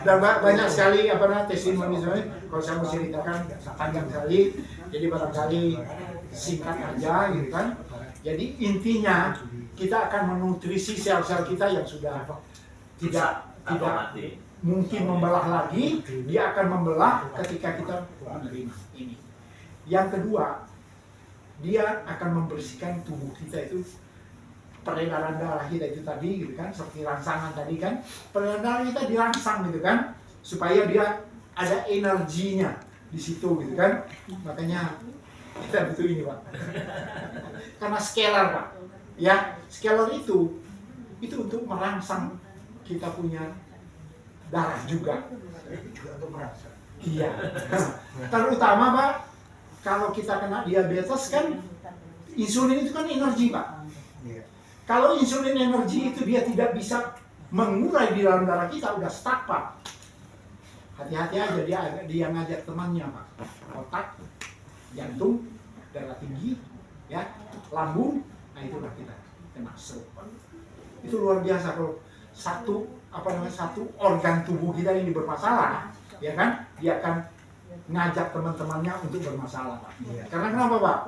Dan banyak sekali testimoni kalau saya mau ceritakan panjang sekali. Jadi barangkali singkat aja gitu kan. Jadi intinya kita akan menutrisi sel-sel kita yang sudah tidak mungkin membelah lagi. Dia akan membelah ketika kita menerima ini. Yang kedua, dia akan membersihkan tubuh kita itu, peredaran darah kita itu tadi gitu kan, seperti rangsangan tadi kan, peredaran darah kita dirangsang gitu kan, supaya dia ada energinya di situ gitu kan. Makanya kita butuh ini Pak, karena scalar Pak, ya scalar itu untuk merangsang kita punya darah juga untuk merangsang. Iya. Terutama Pak, kalau kita kena diabetes kan, insulin itu kan energi Pak. Kalau insulin energi itu dia tidak bisa mengurai di dalam darah kita, udah stuck Pak. Hati-hati aja, dia ngajak temannya Pak. Otak, jantung, darah tinggi, ya, lambung, nah itulah kita kena stroke. Itu luar biasa kalau satu organ tubuh kita ini bermasalah, ya kan? Dia akan ngajak teman-temannya untuk bermasalah Pak. Karena kenapa Pak?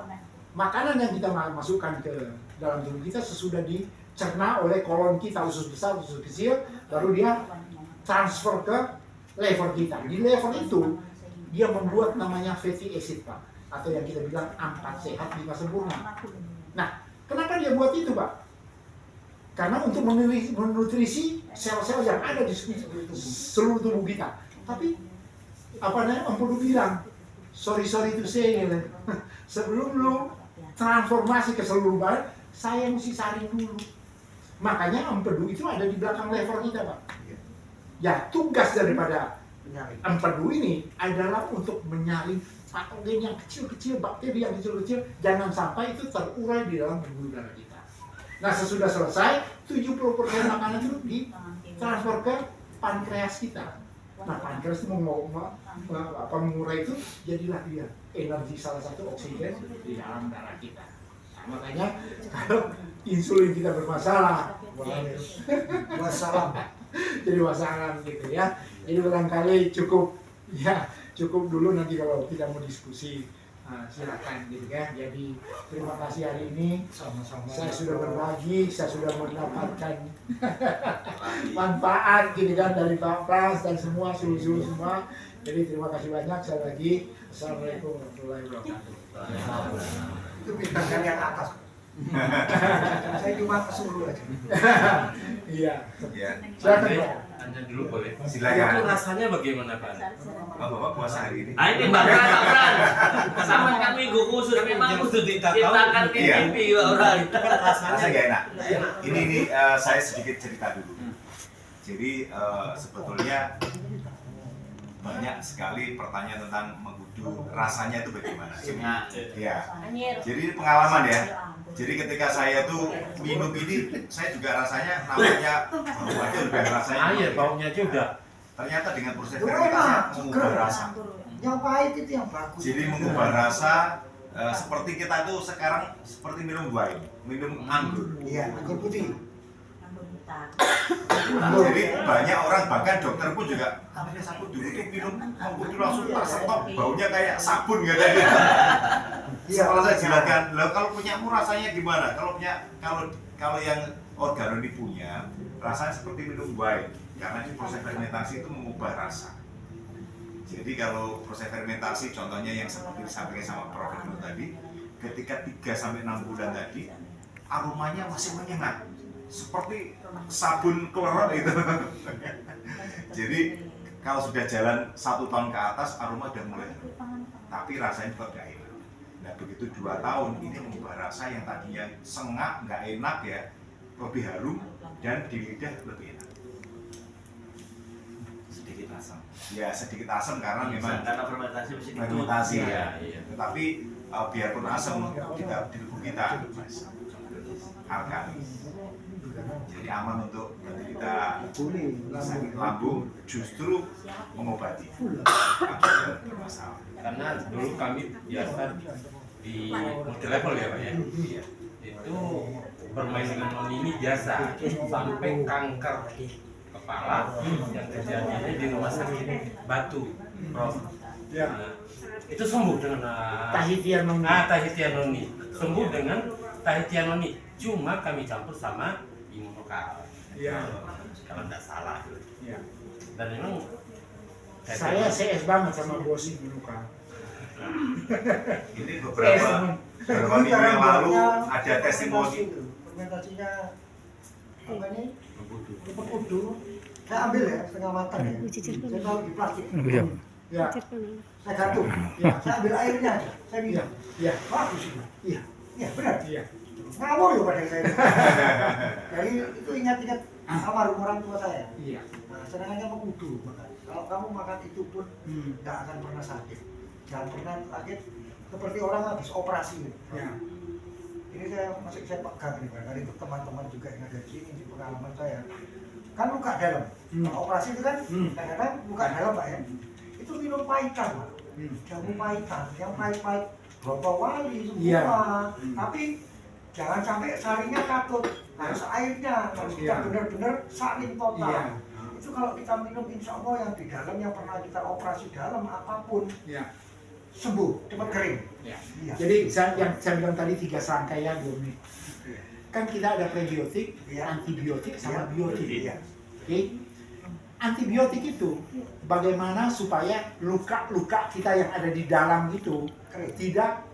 Makanan yang kita masukkan ke dalam tubuh kita sesudah dicerna oleh kolon kita, usus besar, usus kecil, baru dia transfer ke lever kita. Di lever itu dia membuat namanya fatty acid Pak, atau yang kita bilang 4 sehat 5 sempurna. Nah, kenapa dia buat itu Pak? Karena untuk menutrisi sel-sel yang ada di seluruh tubuh kita. Tapi Empu bilang, sorry to say, sebelum lu transformasi ke seluruh badan, saya mesti saring dulu. Makanya empedu itu ada di belakang lever kita Pak. Ya, tugas daripada empedu ini adalah untuk menyaring patogen yang kecil-kecil, bakteri yang kecil-kecil, jangan sampai itu terurai di dalam pembuluh darah kita. Nah, sesudah selesai, 70% makanan itu ditransfer ke pankreas kita. Nah, pankreas itu mengurai itu, jadilah dia energi salah satu oksigen di dalam darah kita. Nah, makanya kalau insulin kita bermasalah, wassalam, jadi wassalam gitu ya. Jadi barangkali cukup dulu, nanti kalau kita mau diskusi silakan gitu ya. Jadi terima kasih hari ini, sama-sama saya sudah berbagi, saya sudah mendapatkan manfaat gitu kan dari Pak Pras dan semua seluruh semua. Jadi terima kasih banyak sekali lagi. Assalamualaikum warahmatullahi wabarakatuh. Itu bintang yang atas. Saya cuma kesuruh aja. Iya. Ya, Silakan Pak. Tanya dulu boleh. Itu silakan. rasanya bagaimana Pak? Bapak puasa hari ini. Nah ini Mbak Pran, sama kan minggu khusus memang khusus diciptakan TV orang. Itu kan Rasanya gak enak. Ini saya sedikit cerita dulu. Jadi sebetulnya banyak sekali pertanyaan tentang menggudu, rasanya itu bagaimana? Ya. Jadi pengalaman ya. Jadi ketika saya tuh minum ini, saya juga rasanya namanya bau aja udah rasanya. Air baunya juga. Ternyata dengan proses fermentasi mengubah rasa. Yang pahit itu yang bagus. Jadi mengubah rasa seperti kita tuh sekarang seperti minum wine, minum anggur. Iya, anggur putih. Jadi banyak orang, bahkan dokter pun juga, namanya sabun dulu tuh minum anggur itu langsung tersetop, baunya kayak sabun katanya. Kalau saya jelaskan, kalau punyamu rasanya gimana? Kalau yang organo ini punya, rasanya seperti minum wine, karena ini proses fermentasi itu mengubah rasa. Jadi kalau proses fermentasi, contohnya yang seperti disampaikan sama Prof. Nur tadi, ketika 3-6 bulan tadi, aromanya masih menyengat, seperti sabun kloret itu. Jadi kalau sudah jalan 1 tahun ke atas, aroma udah mulai, tapi rasanya tetap gak enak. Nah begitu 2 tahun, ini mengubah rasa yang tadinya sengak, nggak enak ya, lebih harum dan di lidah lebih enak. Sedikit asam. Ya sedikit asam karena memang Karena fermentasi fermentasi ya. Iya. Tetapi biarpun asam, kita di tubuh kita alkali. Jadi aman untuk nanti kita sakit lambung, justru mengobati bermasalah. Karena dulu kami biasa di multi level ya Pak ya. Itu bermain dengan noni ini biasa sampai kanker kepala yang kejadiannya di rumah sakit Batu, Prof. Ya. Nah, itu sembuh dengan Tahitian Noni. Tahitian Noni, sembuh dengan Tahitian Noni. Cuma kami campur sama imunokal. Iya. Kalau tidak salah. Ya. Dan memang Saya CS banget sama bos Imunokal. Ini beberapa minggu yang lalu ada testimoni. Fermentasinya apa ini? Mengkudu. Saya ambil ya setengah matang ya. Saya taruh di plastik. Ya. Saya gantung. Ya. Saya ambil airnya aja. Saya Iya. minum. Iya. Bagus ini. Iya. Iya benar. Iya. Ngawur loh pada saya. Jadi itu ingat-ingat almarhum orang tua saya. Iya. Nah, sedangkan mengkudu makan. Kalau kamu makan itu pun nggak akan pernah sakit. Jangan pernah sakit seperti orang habis operasi. Ya. Ini saya masih saya pegang nih Pak, dari teman-teman juga yang ada di sini di pengalaman saya. Kan luka dalam. Kalau operasi itu kan kadang-kadang luka dalam Pak ya. Itu minum pahitan Pak. Jamu pahitan, yang pahit-pahit berapa wali semua. Iya. Tapi jangan sampai saringnya katut, harus airnya, harus kita Iya. benar-benar saring total. Iya. Itu kalau kita minum insya Allah yang di dalam yang pernah kita operasi dalam apapun Ya. sembuh, cepat kering. Ya. Iya. Jadi yang saya bilang tadi 3 serangkaian nih. Kan kita ada prebiotik, Iya. antibiotik, sama Iya. biotik. Iya. Oke. Antibiotik itu bagaimana supaya luka-luka kita yang ada di dalam itu Kering. tidak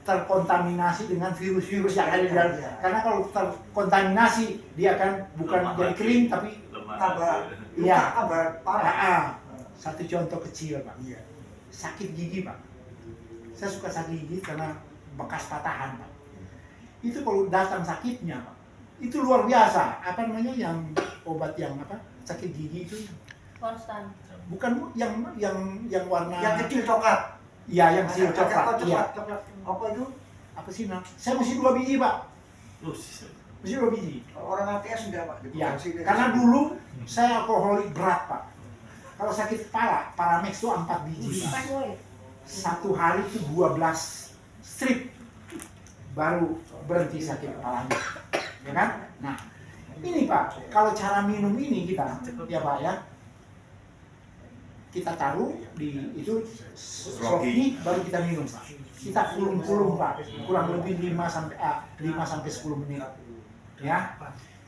terkontaminasi dengan virus-virus yang ada di dalam. Iya. Karena kalau terkontaminasi dia akan bukan Lemah jadi lagi. kering tapi Tambah Iya. luka, tambah parah. Satu contoh kecil Pak. Iya. Sakit gigi Pak. Saya suka sakit gigi karena bekas patahan Pak. Itu kalau datang sakitnya Pak, itu luar biasa. Apa namanya yang obat yang apa? Sakit gigi itu Konstan. bukan yang warna Yang kecil coklat. Iya, yang kecil Agak coklat. Iya. coklat. Apa itu? Apa sih nah? Saya mesti 2 biji Pak. Terus, Mesti 2 biji. Kalau orang ATS sudah Pak. Iya. Diproduksi dari Karena sini. dulu saya alkoholik berat Pak. Kalau sakit kepala, Paramex itu 4 biji. Satu hari itu 12 strip baru berhenti sakit kepalanya, ya kan? Nah, ini Pak, kalau cara minum ini kita, ya Pak ya, kita taruh di itu sloki baru kita minum Pak. Kita kulum-kulum Pak, kurang lebih 5 sampai 10 menit, ya.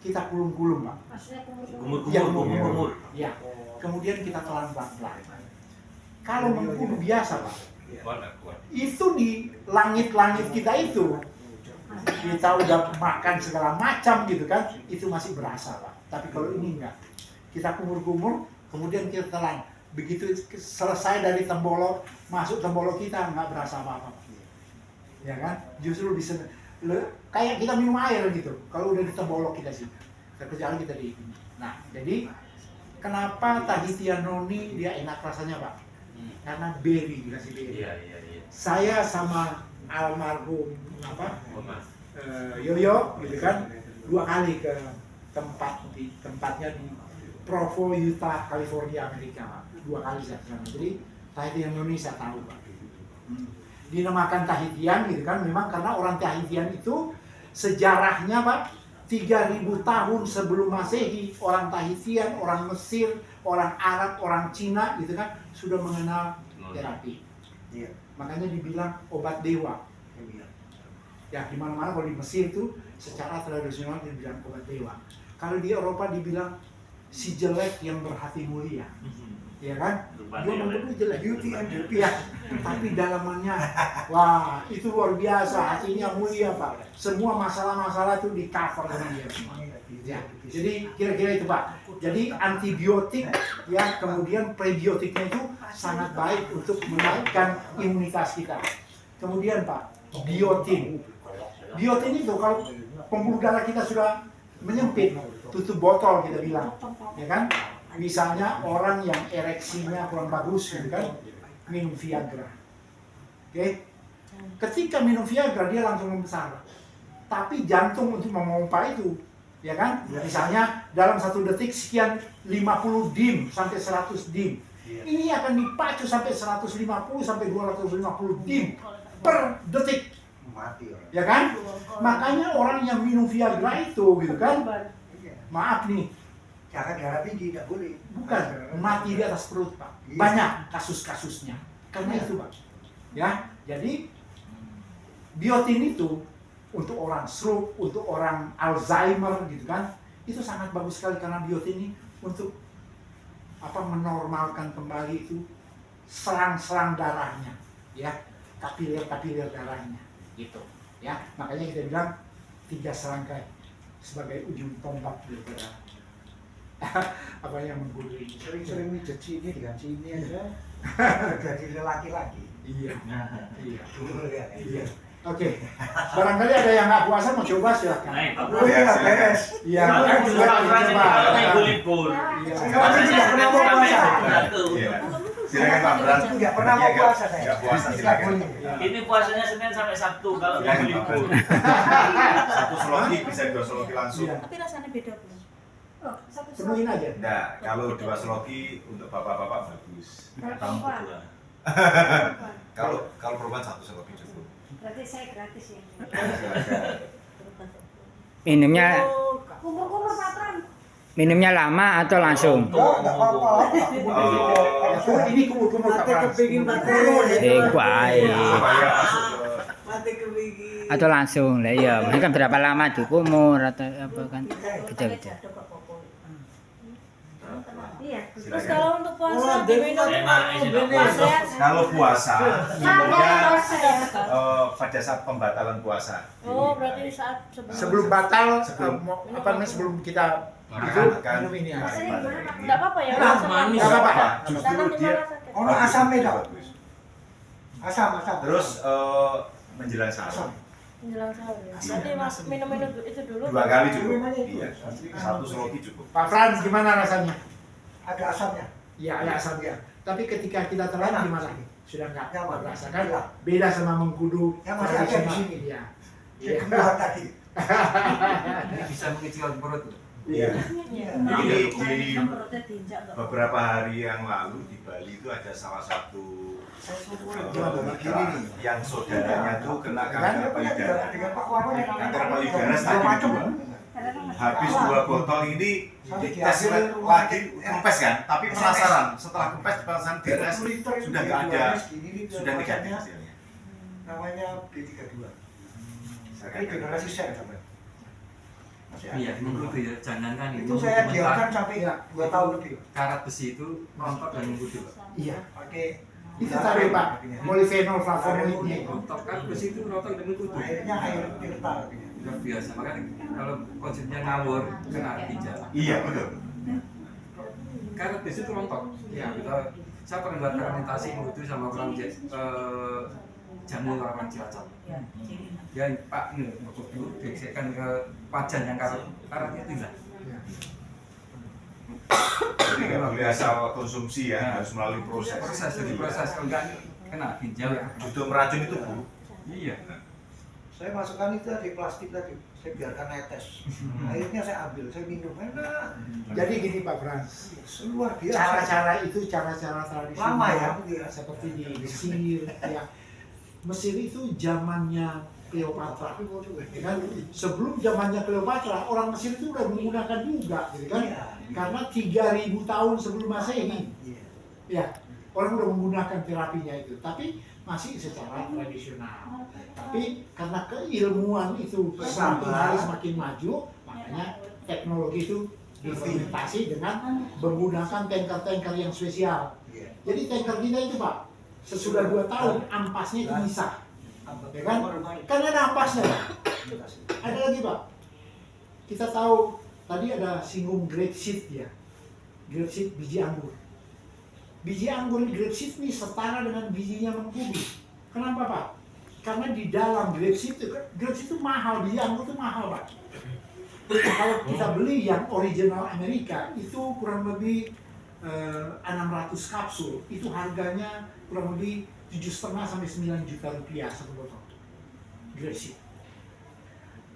Kita kulum-kulum Pak. Maksudnya Ya, kumur. Ya. Kemudian kita telan pelan-pelan. Kalau mengkudu biasa Pak, itu di langit-langit kita itu kita udah makan segala macam gitu kan, itu masih berasa Pak. Tapi kalau ini enggak, kita kumur-kumur, kemudian kita telan. Begitu selesai dari tembolok, masuk tembolok kita nggak berasa apa-apa, ya kan? Justru bisa kayak kita minum air gitu. Kalau udah di tembolok kita sih, kerjaan kita di. Nah, jadi kenapa Tahitian Noni dia enak rasanya Pak? Karena berry, dikasih berry. Iya. Saya sama almarhum Yoyo gitu kan 2 kali ke tempatnya di Provo, Utah, California, Amerika. 2 kali saya ke sana. Jadi Tahitian Indonesia tahu Pak. Dinamakan Tahitian gitu kan memang karena orang Tahitian itu sejarahnya Pak 3000 tahun sebelum Masehi orang Tahitian, orang Mesir, orang Arab, orang Cina gitu kan sudah mengenal terapi. Iya. Makanya dibilang obat dewa. Ya di mana-mana kalau di Mesir itu secara tradisional dibilang obat dewa. Kalau di Eropa dibilang si jelek yang berhati mulia. Ya kan? Dia menurut jelek, beauty and the beast. Tapi dalamannya, wah itu luar biasa, hatinya mulia Pak. Semua masalah-masalah itu di cover sama dia semua. Ya. Jadi kira-kira itu Pak. Jadi antibiotik ya kemudian prebiotiknya itu sangat baik untuk menaikkan imunitas kita. Kemudian Pak, biotin. Biotin itu kalau pembuluh darah kita sudah menyempit, tutup botol kita bilang, ya kan? Misalnya orang yang ereksinya kurang bagus, gitu kan, minum Viagra. Oke? Ketika minum Viagra dia langsung membesar. Tapi jantung untuk memompa itu, ya kan? Misalnya dalam 1 detik sekian 50 dim sampai 100 dim. Ini akan dipacu sampai 150 sampai 250 dim per detik. mati orang. ya kan? Makanya orang yang minum Viagra itu gitu kan, Iya. maaf nih, Jangan darah tinggi, tidak boleh. bukan mati di atas perut Pak. Banyak kasus-kasusnya karena itu Pak. Ya, jadi biotin itu untuk orang stroke, untuk orang Alzheimer gitu kan, itu sangat bagus sekali karena biotin ini untuk menormalkan kembali itu selang-selang darahnya, ya, kapiler-kapiler darahnya, gitu. Ya, makanya kita bilang 3 serangkai sebagai ujung tombak daripada apa yang menggulu ini. Sering-sering mijat sini dengan sini aja. Jadi laki-laki. Iya, iya. Dulu ya. Iya. Oke, barangkali ada yang nggak puasa mau coba silahkan. Nah, Pak Oh iya, nggak beres. Iya, Kan dulu Pak Frans ini coba. kalau libur-libur. Iya. Saya tidak pernah mau puasa. Iya. Silakan Pak Bran. Tidak pernah mau puasa saya. Enggak puasa Tidak silakan. boleh. Ini puasanya Senin sampai Sabtu kalau Silakan, mau Pak libur. Satu seloki bisa 2 seloki langsung. Iya. Tapi rasanya beda belum? Oh, satu Penuhin aja. Nah, kalau 2 seloki untuk bapak-bapak bagus. Kalau perempuan. Kalau perempuan 1 seloki cukup. Berarti saya gratis ya. Silakan. Minumnya Kumur-kumur patron. minumnya lama atau langsung? Enggak apa-apa. Ya, ini kumur-kumur Pak Frans. Baik. Supaya masuk ke Atau langsung lah iya. Ini kan berapa lama tuh kumur atau apa kan? Beda-beda. Iya. Silakan. Kalau untuk puasa diminum Kalau puasa minumnya ya. pada saat pembatalan puasa. Oh, berarti saat Sebelum batal, Sebelum. sebelum kita itu Makan. minum ini ya. enggak apa-apa ya. Manis. Nggak apa-apa. Justru dia Ono asamnya tak? bagus. Asam. Terus menjelang sahur Menjelang sahur ya. Berarti mas minum itu dulu. 2 kali cukup. Iya. 1 seloki cukup. Pak Frans gimana rasanya? Ada asamnya. Ya, ada asamnya. Tapi ketika kita telan gimana? Sudah nggak Nyaman. merasakan? Beda sama mengkudu Yang masih ada di tradisional. sini. Iya. Saya keluar tadi. Bisa mengecilkan perut. Iya. Iya. Jadi di Perutnya diinjak tuh. beberapa hari yang lalu di Bali itu ada salah satu Begini nih. yang saudaranya tuh kena kanker payudara. Dengan Pak Warno yang Kanker payudara stadium macam. 2. Habis 2 botol ini dites lagi kempes kan, tapi penasaran setelah kempes penasaran dites sudah nggak ada, sudah negatif hasilnya. Namanya B32. Silakan. Ini generasi sel sampai. Masih ada. Iya, mengkudu ya. Jangankan Itu saya diamkan sampai 2 tahun lebih. karat besi itu rontok dan mengkudu. Iya. Pakai Itu tadi Pak, polifenol flavonoidnya itu. Rontok karat besi itu rontok dan mengkudu. airnya air tirta. Luar biasa. Makanya kalau konsepnya ngawur kena ginjal. Iya betul. Karat besi itu rontok. Ya, saya pernah buat fermentasi mengkudu sama orang jamu orang Cilacap. Ya Pak, ini mengkudu digesekkan ke wajan yang karatnya tinggal. Jadi nggak boleh asal konsumsi ya, harus melalui proses. Jadi proses kalau enggak kena ginjal. Justru meracun itu Bu. Iya. Saya masukkan itu di plastik tadi. Saya biarkan netes. Airnya saya ambil, saya minum. Enak. Jadi gini Pak Frans, Luar biasa. cara-cara itu cara-cara tradisional Lama ya? seperti di Mesir ya. Mesir itu zamannya Cleopatra, ya kan? Sebelum zamannya Cleopatra, orang Mesir itu udah menggunakan juga, gitu kan? Iya. Karena 3000 tahun sebelum Masehi, Iya. ya orang udah menggunakan terapinya itu, tapi masih secara tradisional. Tapi karena keilmuan itu semakin hari semakin maju, makanya teknologi itu diimplementasi dengan menggunakan tanker-tanker yang spesial. Iya. Jadi tanker kita itu Pak, sesudah 2 tahun ampasnya itu bisa, ya kan? Kan ada ampasnya Pak. Ada lagi Pak, kita tahu tadi ada singgung grapeseed ya, grapeseed biji anggur. Biji anggur grapeseed ini setara dengan bijinya mengkudu. Kenapa Pak? Karena di dalam grapeseed itu mahal, biji anggur itu mahal Pak. Kalau kita beli yang original Amerika itu kurang lebih 600 kapsul, itu harganya kurang lebih 7,5 sampai 9 juta rupiah satu botol grapeseed.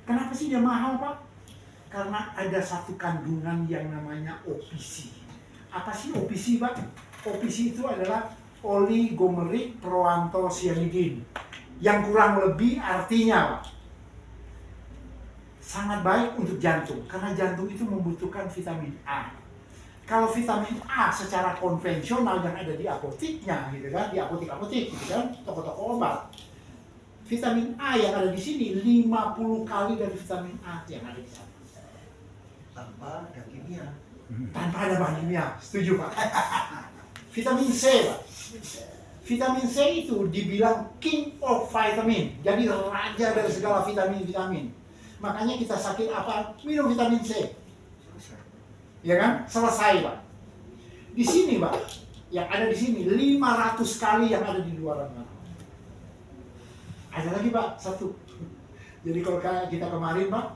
Kenapa sih dia mahal Pak? Karena ada satu kandungan yang namanya OPC. Apa sih OPC Pak? OPC itu adalah oligomeric proanthocyanidin. yang kurang lebih artinya Pak, sangat baik untuk jantung karena jantung itu membutuhkan vitamin A. Kalau vitamin A secara konvensional yang ada di apoteknya gitu kan, di apotek-apotek gitu kan, toko-toko obat. Vitamin A yang ada di sini 50 kali dari vitamin A yang ada di sana. Tanpa ada kimia. Tanpa ada bahan kimia, setuju Pak? Vitamin C Pak. Vitamin C itu dibilang king of vitamin, jadi raja dari segala vitamin-vitamin. Makanya kita sakit apa, minum vitamin C. Ya kan? Selesai Pak. Di sini Pak, yang ada di sini 500 kali yang ada di luar sana. Ada lagi Pak, satu. Jadi kalau kayak kita kemarin Pak,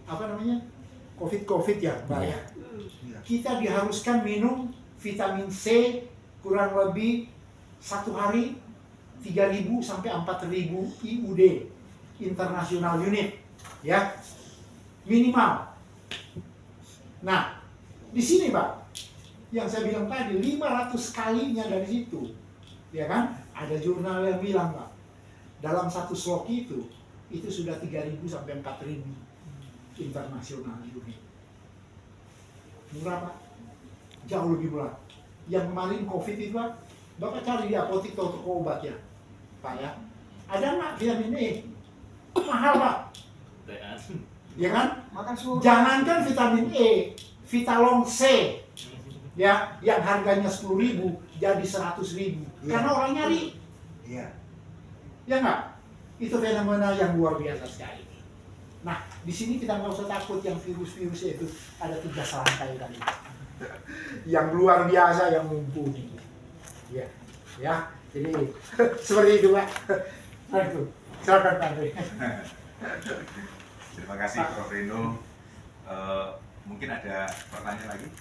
apa namanya? Covid ya Pak ya. Kita diharuskan minum vitamin C kurang lebih 1 hari 3.000 sampai 4.000 IUD, international unit, ya minimal. Nah, di sini Pak, yang saya bilang tadi 500 kalinya dari situ, ya kan? Ada jurnal yang bilang Pak, dalam satu slok itu sudah 3.000 sampai 4.000 international unit. Murah Pak, jauh lebih murah. Yang kemarin COVID itu Pak, Bapak cari di apotek atau toko obat ya, Pak ya. Ada nggak vitamin E? Mahal Pak, ya kan? Makan suruh. Jangankan vitamin E, Vitalong C, ya, yang harganya 10.000 jadi 100.000, karena orang nyari, Iya. ya nggak? Itu fenomena yang luar biasa sekali. Nah, di sini kita nggak usah takut yang virus-virusnya itu ada 3 serangkai tadi, yang luar biasa yang mumpuni. Ya, ya. Jadi seperti itu Pak. Nah itu, silakan Pak Andre. Terima kasih Prof. Reno. Mungkin ada pertanyaan lagi?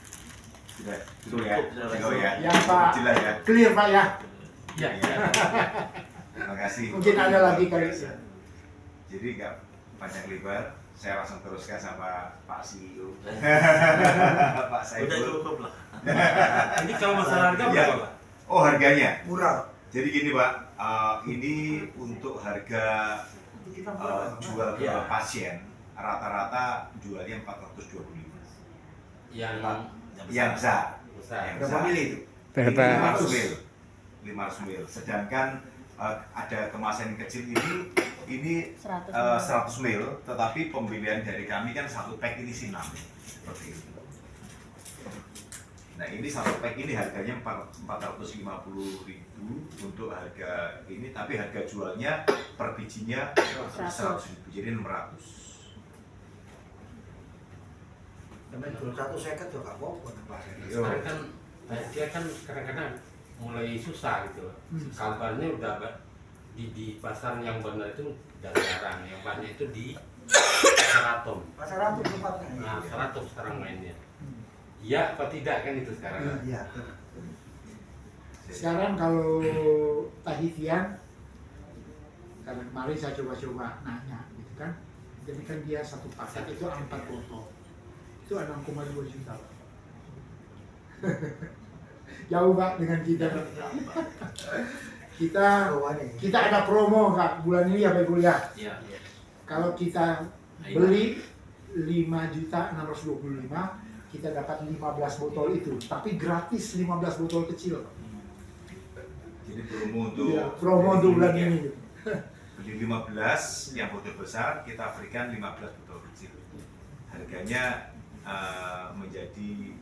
Sudah cukup ya? Cukup ya? Ya Pak, Jelas ya? clear Pak ya. Iya. Terima kasih. Mungkin ada lagi kali. Jadi nggak panjang lebar, saya langsung teruskan sama Pak CEO. Pak Udah Saiful. cukup lah. Ini kalau masalah harga berapa Pak? Oh, harganya. Murah. Jadi gini Pak, ini untuk harga Kita murah. jual ke Iya. pasien rata-rata jualnya 425. Yang besar. Yang Berapa besar. mili itu? Berapa? 500 ml. 500 ml. Sedangkan ada kemasan kecil ini 100 ml, tetapi pembelian dari kami kan satu pack ini sih 6 seperti itu. Nah ini satu pack ini harganya 450.000 untuk harga ini, tapi harga jualnya per bijinya 100.000, jadi 600. Temen jual 1 seket tuh Kak Bob buat apa? Sekarang kan dia kan kadang-kadang mulai susah gitu loh. Kabarnya udah di pasar yang benar itu udah jarang, yang banyak itu di Seratom. Pasar Ratu tempatnya. Nah, Seratom sekarang mainnya. Iya apa tidak kan itu sekarang? Iya. Sekarang kalau tadi siang, karena kemarin saya coba-coba nanya gitu kan, jadi kan dia satu paket itu 4 botol, itu 6,2 juta Pak. Jauh Pak dengan kita. Kita ada promo Kak bulan ini ya Pak Ibu ya. Iya. Kalau kita beli 5.625.000, kita dapat 15 botol itu, tapi gratis 15 botol kecil. Jadi promo untuk Iya, promo untuk bulan ini. beli 15 yang botol besar, kita berikan 15 botol kecil. Harganya menjadi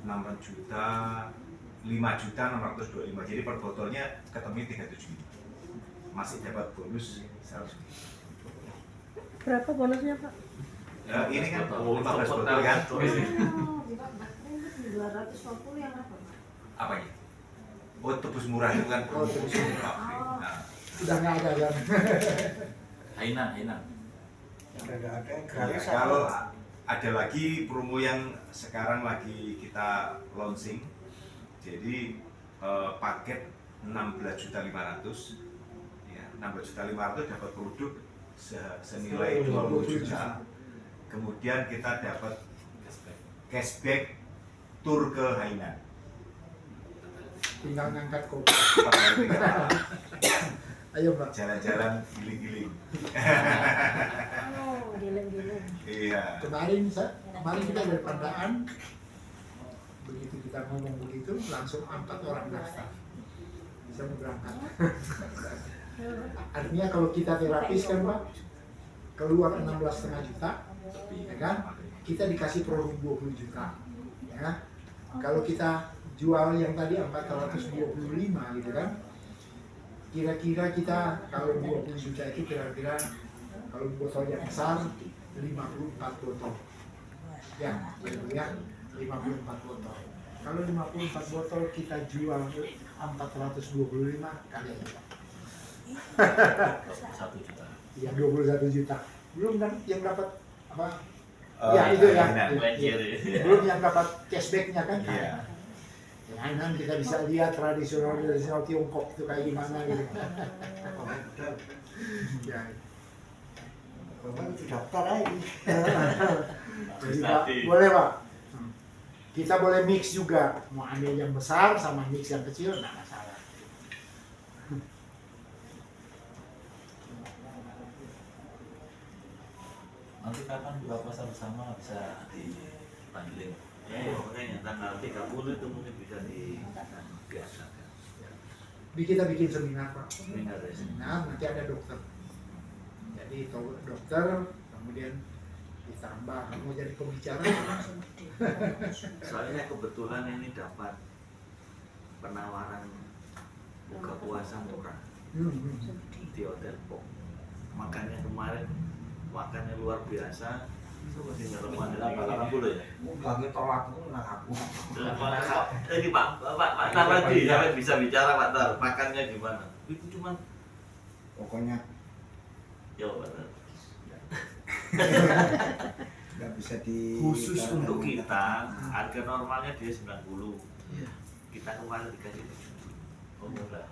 5.625.000. Jadi per botolnya ketemu 375. Masih dapat bonus 100. Berapa bonusnya Pak? Ini kan 15 botol kan? 250 yang apa Pak? Apanya? Oh, tebus murah itu kan promo. Oh, tebus murah. Nah, Udah nggak ada kan? Hainan. Ada yang ya, gratis. kalau ada lagi promo yang sekarang lagi kita launching, jadi paket 16.500.000, ya 16.500.000 dapat produk senilai 20 juta. Kemudian kita dapat cashback tur ke Hainan. Tinggal ngangkat kopi. Ayo Mbak. jalan-jalan giling-giling. Oh, dilem-dilem. Iya. Kemarin kita dari Pandaan, begitu kita ngomong begitu langsung 4 orang daftar bisa mau berangkat. Artinya kalau kita terapis kan Pak keluar 16,5 juta, ya kan? Kita dikasih produk 20 juta, ya. Kalau kita jual yang tadi 425 gitu kan, kira-kira kita kalau 20 juta itu kira-kira kalau botol yang besar 54 botol, ya, ya 54 botol. Kalau 54 botol kita jual 425 kali aja. 1 juta. Yang 21 juta. Belum kan yang dapat apa? Oh, ya itu ya. mainan. Belum yang dapat cashbacknya kan? Iya. Mainan kita bisa lihat tradisional Tiongkok itu kayak gimana gitu. Ya. Bapak itu daftar aja. Jadi Pak, boleh Pak. Kita boleh mix juga, mau ambil yang besar sama mix yang kecil, nggak masalah. Nanti kapan buka puasa bersama bisa dipanggilin? Ya, makanya tanggal 30 itu mungkin bisa dibiasakan. Kita bikin seminar Pak. Seminar ya. Seminar nanti ada dokter. Jadi dokter, kemudian ditambah mau jadi pembicara. Soalnya kebetulan ini dapat penawaran buka puasa murah di Hotel Pok. Makanya kemarin makannya luar biasa. Itu masih nyereman 80 ya. Lagi tolak aku. Ini Pak Tar lagi, saya bisa bicara Pak Tar. Makannya gimana? Itu cuma Pokoknya ya Pak Tar. nggak bisa di Khusus untuk kita harga normalnya dia 90. Kita kemarin dikasih 70. Oh murah.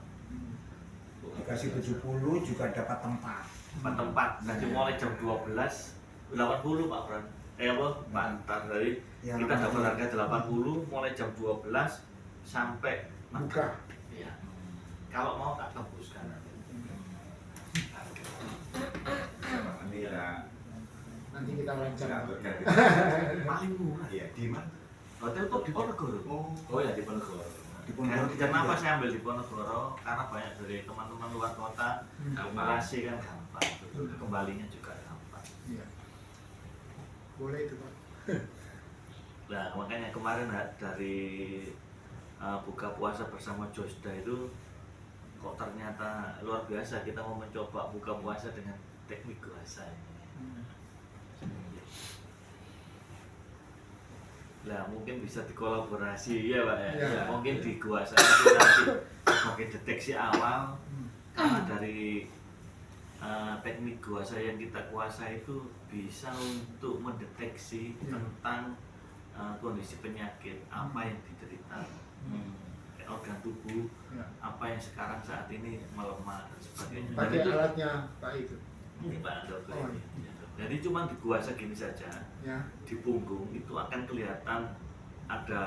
dikasih 70 juga dapat tempat. Tempat nanti mulai jam 12 80 Pak Fran. Apa? Pak Tar dari Ya, kita dapat harga 80 mulai jam 12 sampai Buka. Iya. Kalau mau tak tembuskan nanti. Ini ya Nanti kita wawancara. paling murah ya di mana? Hotel kok di Ponegoro? Oh ya di Ponegoro. Di Ponegoro. Kenapa saya ambil di Ponegoro? Karena banyak dari teman-teman luar kota akumulasi kan gampang. Kembalinya juga gampang. Iya. Boleh itu Pak. Nah makanya kemarin dari buka puasa bersama Josda itu kok ternyata luar biasa. Kita mau mencoba buka puasa dengan teknik puasa ini. Nah mungkin bisa dikolaborasi ya Pak ya. Ya. Mungkin di gua saya itu nanti sebagai deteksi awal karena dari teknik gua saya yang kita kuasai itu bisa untuk mendeteksi tentang kondisi penyakit apa yang diderita organ tubuh apa yang sekarang saat ini melemah dan sebagainya. Pakai alatnya Pak itu. Ini Pak dokter. Oh. Jadi cuma di gua segini saja. Ya. Di punggung itu akan kelihatan ada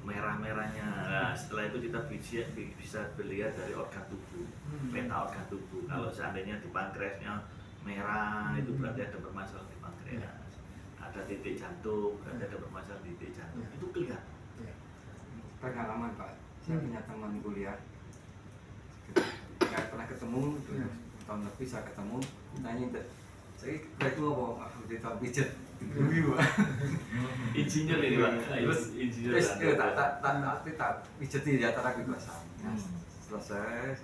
merah-merahnya. Nah, setelah itu kita bisa melihat dari organ tubuh, peta organ tubuh. Kalau seandainya di pankreasnya merah, itu berarti ada permasalahan di pankreas. Ada titik jantung, berarti ada permasalahan di titik jantung. Itu kelihatan. Pengalaman Pak, saya punya teman kuliah, nggak pernah ketemu, tahun lebih saya ketemu, tanya saya itu apa? Dia tahu pijet, dulu Insinyur ini Pak, insinyur. tak pijet di antara kedua saya. Selesai,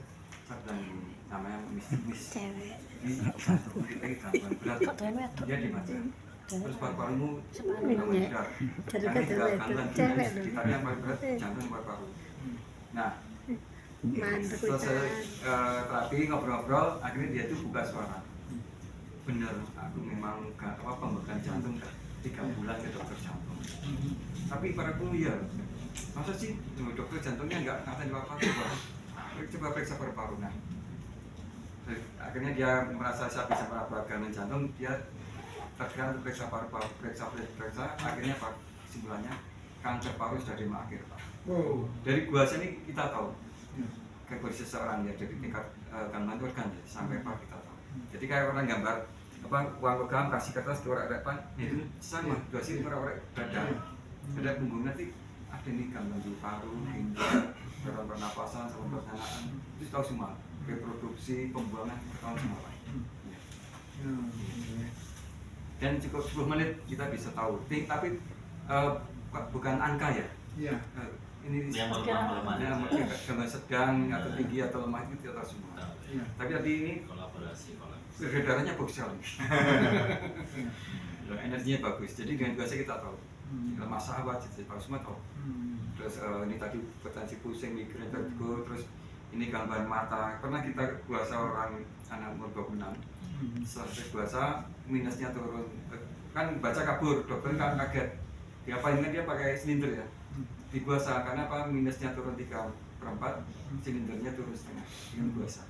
saya bilang namanya Miss Cewek. kita gangguan berat, dia di mana? Terus paru-parumu gangguan berat. Jadi Kami juga cewek gangguan cewek kita yang paling berat jantung paru-paru. Nah, mantap selesai terapi ngobrol-ngobrol, akhirnya dia tuh buka suara. Bener, aku memang gak apa pembengkakan jantung 3 bulan ke dokter jantung. Tapi paru-paru ya, masa sih dokter jantungnya nggak ngatain paru-paru? Coba periksa paru-paru. Nah, akhirnya dia merasa saya bisa merasakan jantung, dia tergerak untuk periksa paru-paru, periksa, akhirnya kesimpulannya kanker paru sudah di akhir Pak. Dari gua sini kita tahu kategori seseorang ya, jadi tingkat gambaran itu organ ya, sampai apa kita tahu. Jadi kayak orang gambar apa uang logam kasih kertas ke orang depan, itu sama dua sini orang dada, ada punggung nanti ada nih gambar di paru, ginjal, saluran pernapasan, saluran pencernaan, itu tahu semua. Reproduksi, pembuangan, tahu semua. Ya. Dan cukup 10 menit kita bisa tahu, tapi bukan angka ya. Iya. Ini yang lemah gambar sedang atau tinggi atau lemah itu kita tahu semua. Iya. Tapi tadi ini kolaborasi peredarannya bagus sekali. Energinya bagus. Jadi dengan biasa kita tahu. Lemah sahabat, jadi tahu semua tahu. Terus ini tadi potensi pusing, migrain, vertigo, terus ini gambar mata. Pernah kita puasa orang anak umur 26. Setelah puasa minusnya turun. Kan baca kabur, dokter kan kaget. Diapain kan dia pakai silinder ya. Di puasa karena apa minusnya turun 3/4, silindernya turun setengah dengan puasa.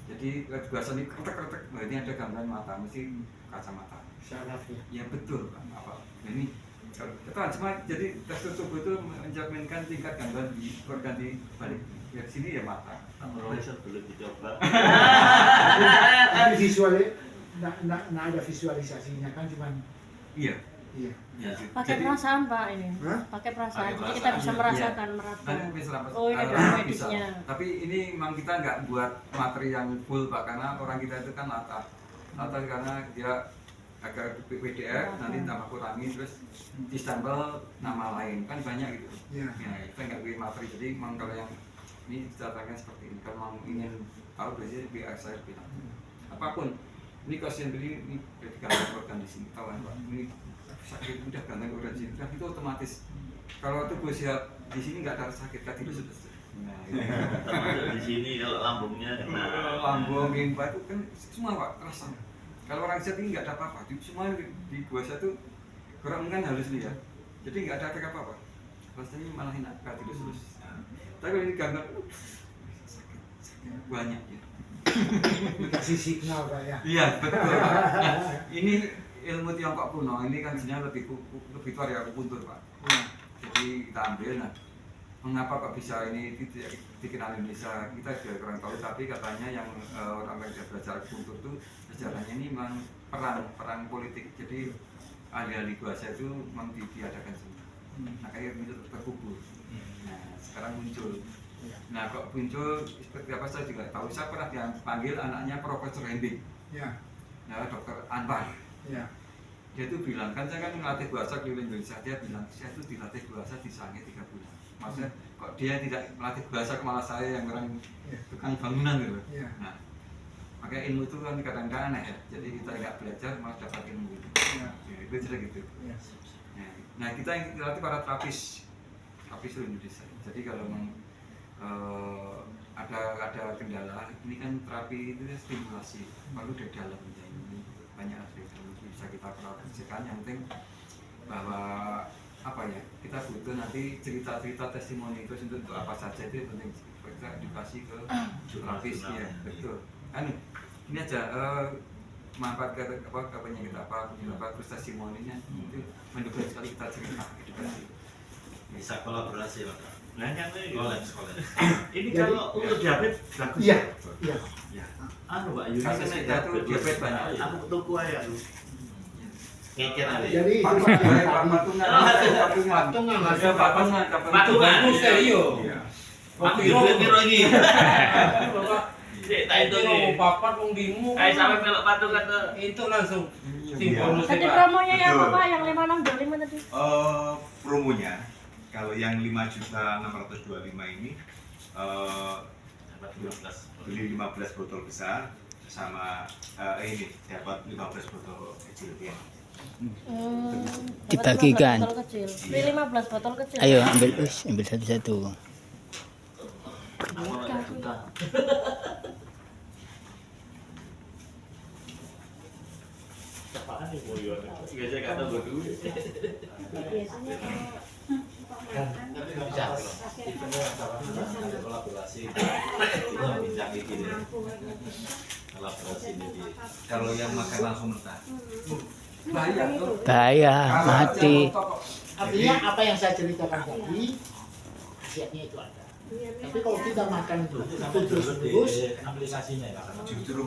Jadi puasa ini kretek-kretek, nah, ini ada gambaran mata, mesti kacamata. Syaraf ya. Ya betul Pak. Apa? Nah, ini kita cuma jadi tekstur tubuh itu mencerminkan tingkat gambar di organ di balik. Ya sini ya mata. Profesor belum dicoba. Tapi visualnya, nah ada visualisasinya kan cuman. Iya. Iya. Ya, Pakai perasaan Pak ini. Hah? Pakai perasaan. Pakai Jadi kita bisa perasaan, merasakan meraba. Nanti bisa Oh ini ada bisa. medisnya. Tapi ini memang kita nggak buat materi yang full Pak, karena orang kita itu kan latar karena dia agak PDF, nanti tambah kurangi terus distempel nama lain kan banyak gitu. Iya. Ya, kita nggak bikin materi, jadi memang kalau yang ini datanya seperti ini. Kalau memang ingin tahu biasanya biar saya bilang apapun. Ini kasihan ini gambar organ di sini, tahu kan Pak? Ini sakit udah ganteng organ di sini, kan itu otomatis. Kalau tubuh sehat di sini nggak ada sakit, tadi itu sudah. Nah, Termasuk di sini kalau lambungnya kena. Lambung, limpa itu kan semua Pak terasa. Kalau orang sehat ini nggak ada apa-apa, semua di puasa itu kurang kan halus nih ya. Jadi nggak ada efek apa-apa. Rasanya malah enak, nggak terus. Tapi kalau ini gambar sakit banyak ya. Dikasih signal Pak ya. Iya betul. Nah, ini ilmu Tiongkok kuno, ini kan sebenarnya lebih tua dari akupuntur Pak. Jadi kita ambil, nah mengapa kok bisa ini tidak dikenal Indonesia, kita juga kurang tahu, tapi katanya yang orang yang belajar akupuntur itu sejarahnya ini memang perang politik, jadi ahli-ahli bahasa itu memang diadakan semua. Nah kayak terkubur. Nah sekarang muncul. Nah kok muncul seperti apa saya juga tahu. Saya pernah dipanggil anaknya Profesor Hending. Ya. Nah Dokter Anwar. Ya. Dia itu bilang, kan saya kan melatih bahasa keliling Indonesia. Dia bilang saya itu dilatih bahasa di Sange 3 bulan. Maksudnya kok dia tidak melatih bahasa, malah saya yang orang tukang bangunan gitu. Ya. Nah makanya ilmu itu kan kadang-kadang aneh ya. Jadi kita nggak belajar malah dapat ilmu itu. Ya. Ya, itu cerita gitu. Ya. Nah kita yang dilatih para terapis seluruh Indonesia. Jadi kalau memang ada kendala, ini kan terapi itu stimulasi, perlu dari dalam ini banyak aspek yang bisa kita perhatikan. Yang penting bahwa apa ya, kita butuh nanti cerita-cerita testimoni itu untuk apa saja, itu penting kita edukasi ke terapis ya betul. Kan ini aja manfaat katanya kita apa terus testimoninya itu mendukung sekali kita cerita edukasi. Bisa kolaborasi Pak. Nah, yang ini College. ini kalau untuk diabetes bagus. Iya. Iya. Ya. Anu Pak Yuni Kasus kan kita tuh diabetes banyak. Aku tuku aja aku. Ngeker aja. Jadi itu patungan. Patungan nggak ada Patungan. patungan serius. Aku kira lagi. Bapak Cek tak itu mau nih. papat wong dimu. Sampai melok patungan tuh. Itu langsung simbol Tadi Pak. promonya yang Betul. apa? Yang 5625 tadi? Promonya kalau yang 5.625 ini Dapat 15. beli 15 botol besar sama ini dapat 15 botol kecil ya. Dibagikan. Botol kecil. Beli 15 botol kecil. Ayo ambil satu-satu. Apaan nih boyo? Biasa kata berdua. Biasanya Kolaborasi. Bincang gini. Kolaborasi ini. Kalau yang makan langsung mentah. Bahaya, mati. artinya apa yang saya ceritakan tadi, khasiatnya itu ada. Tapi kalau kita makan itu terus aplikasinya ya. Justru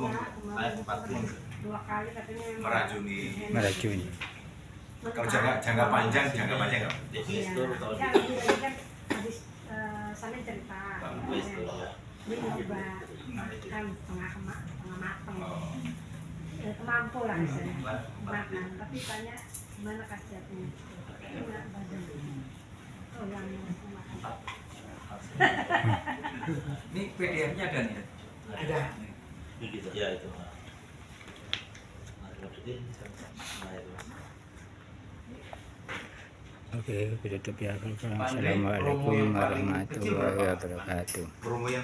Kayak 40 2 kali katanya meracuni. Meracuni. Kalau jangka panjang nggak? Investor atau ya lagi kan habis sampai cerita ini nyoba kan tengah mateng kemampu lah istilahnya makan tapi tanya gimana khasiatnya enak badan oh yang makan Ini PDF-nya ada nih. ada. ya itu. Oke, kita tutup ya. Assalamualaikum warahmatullahi wabarakatuh. Promo yang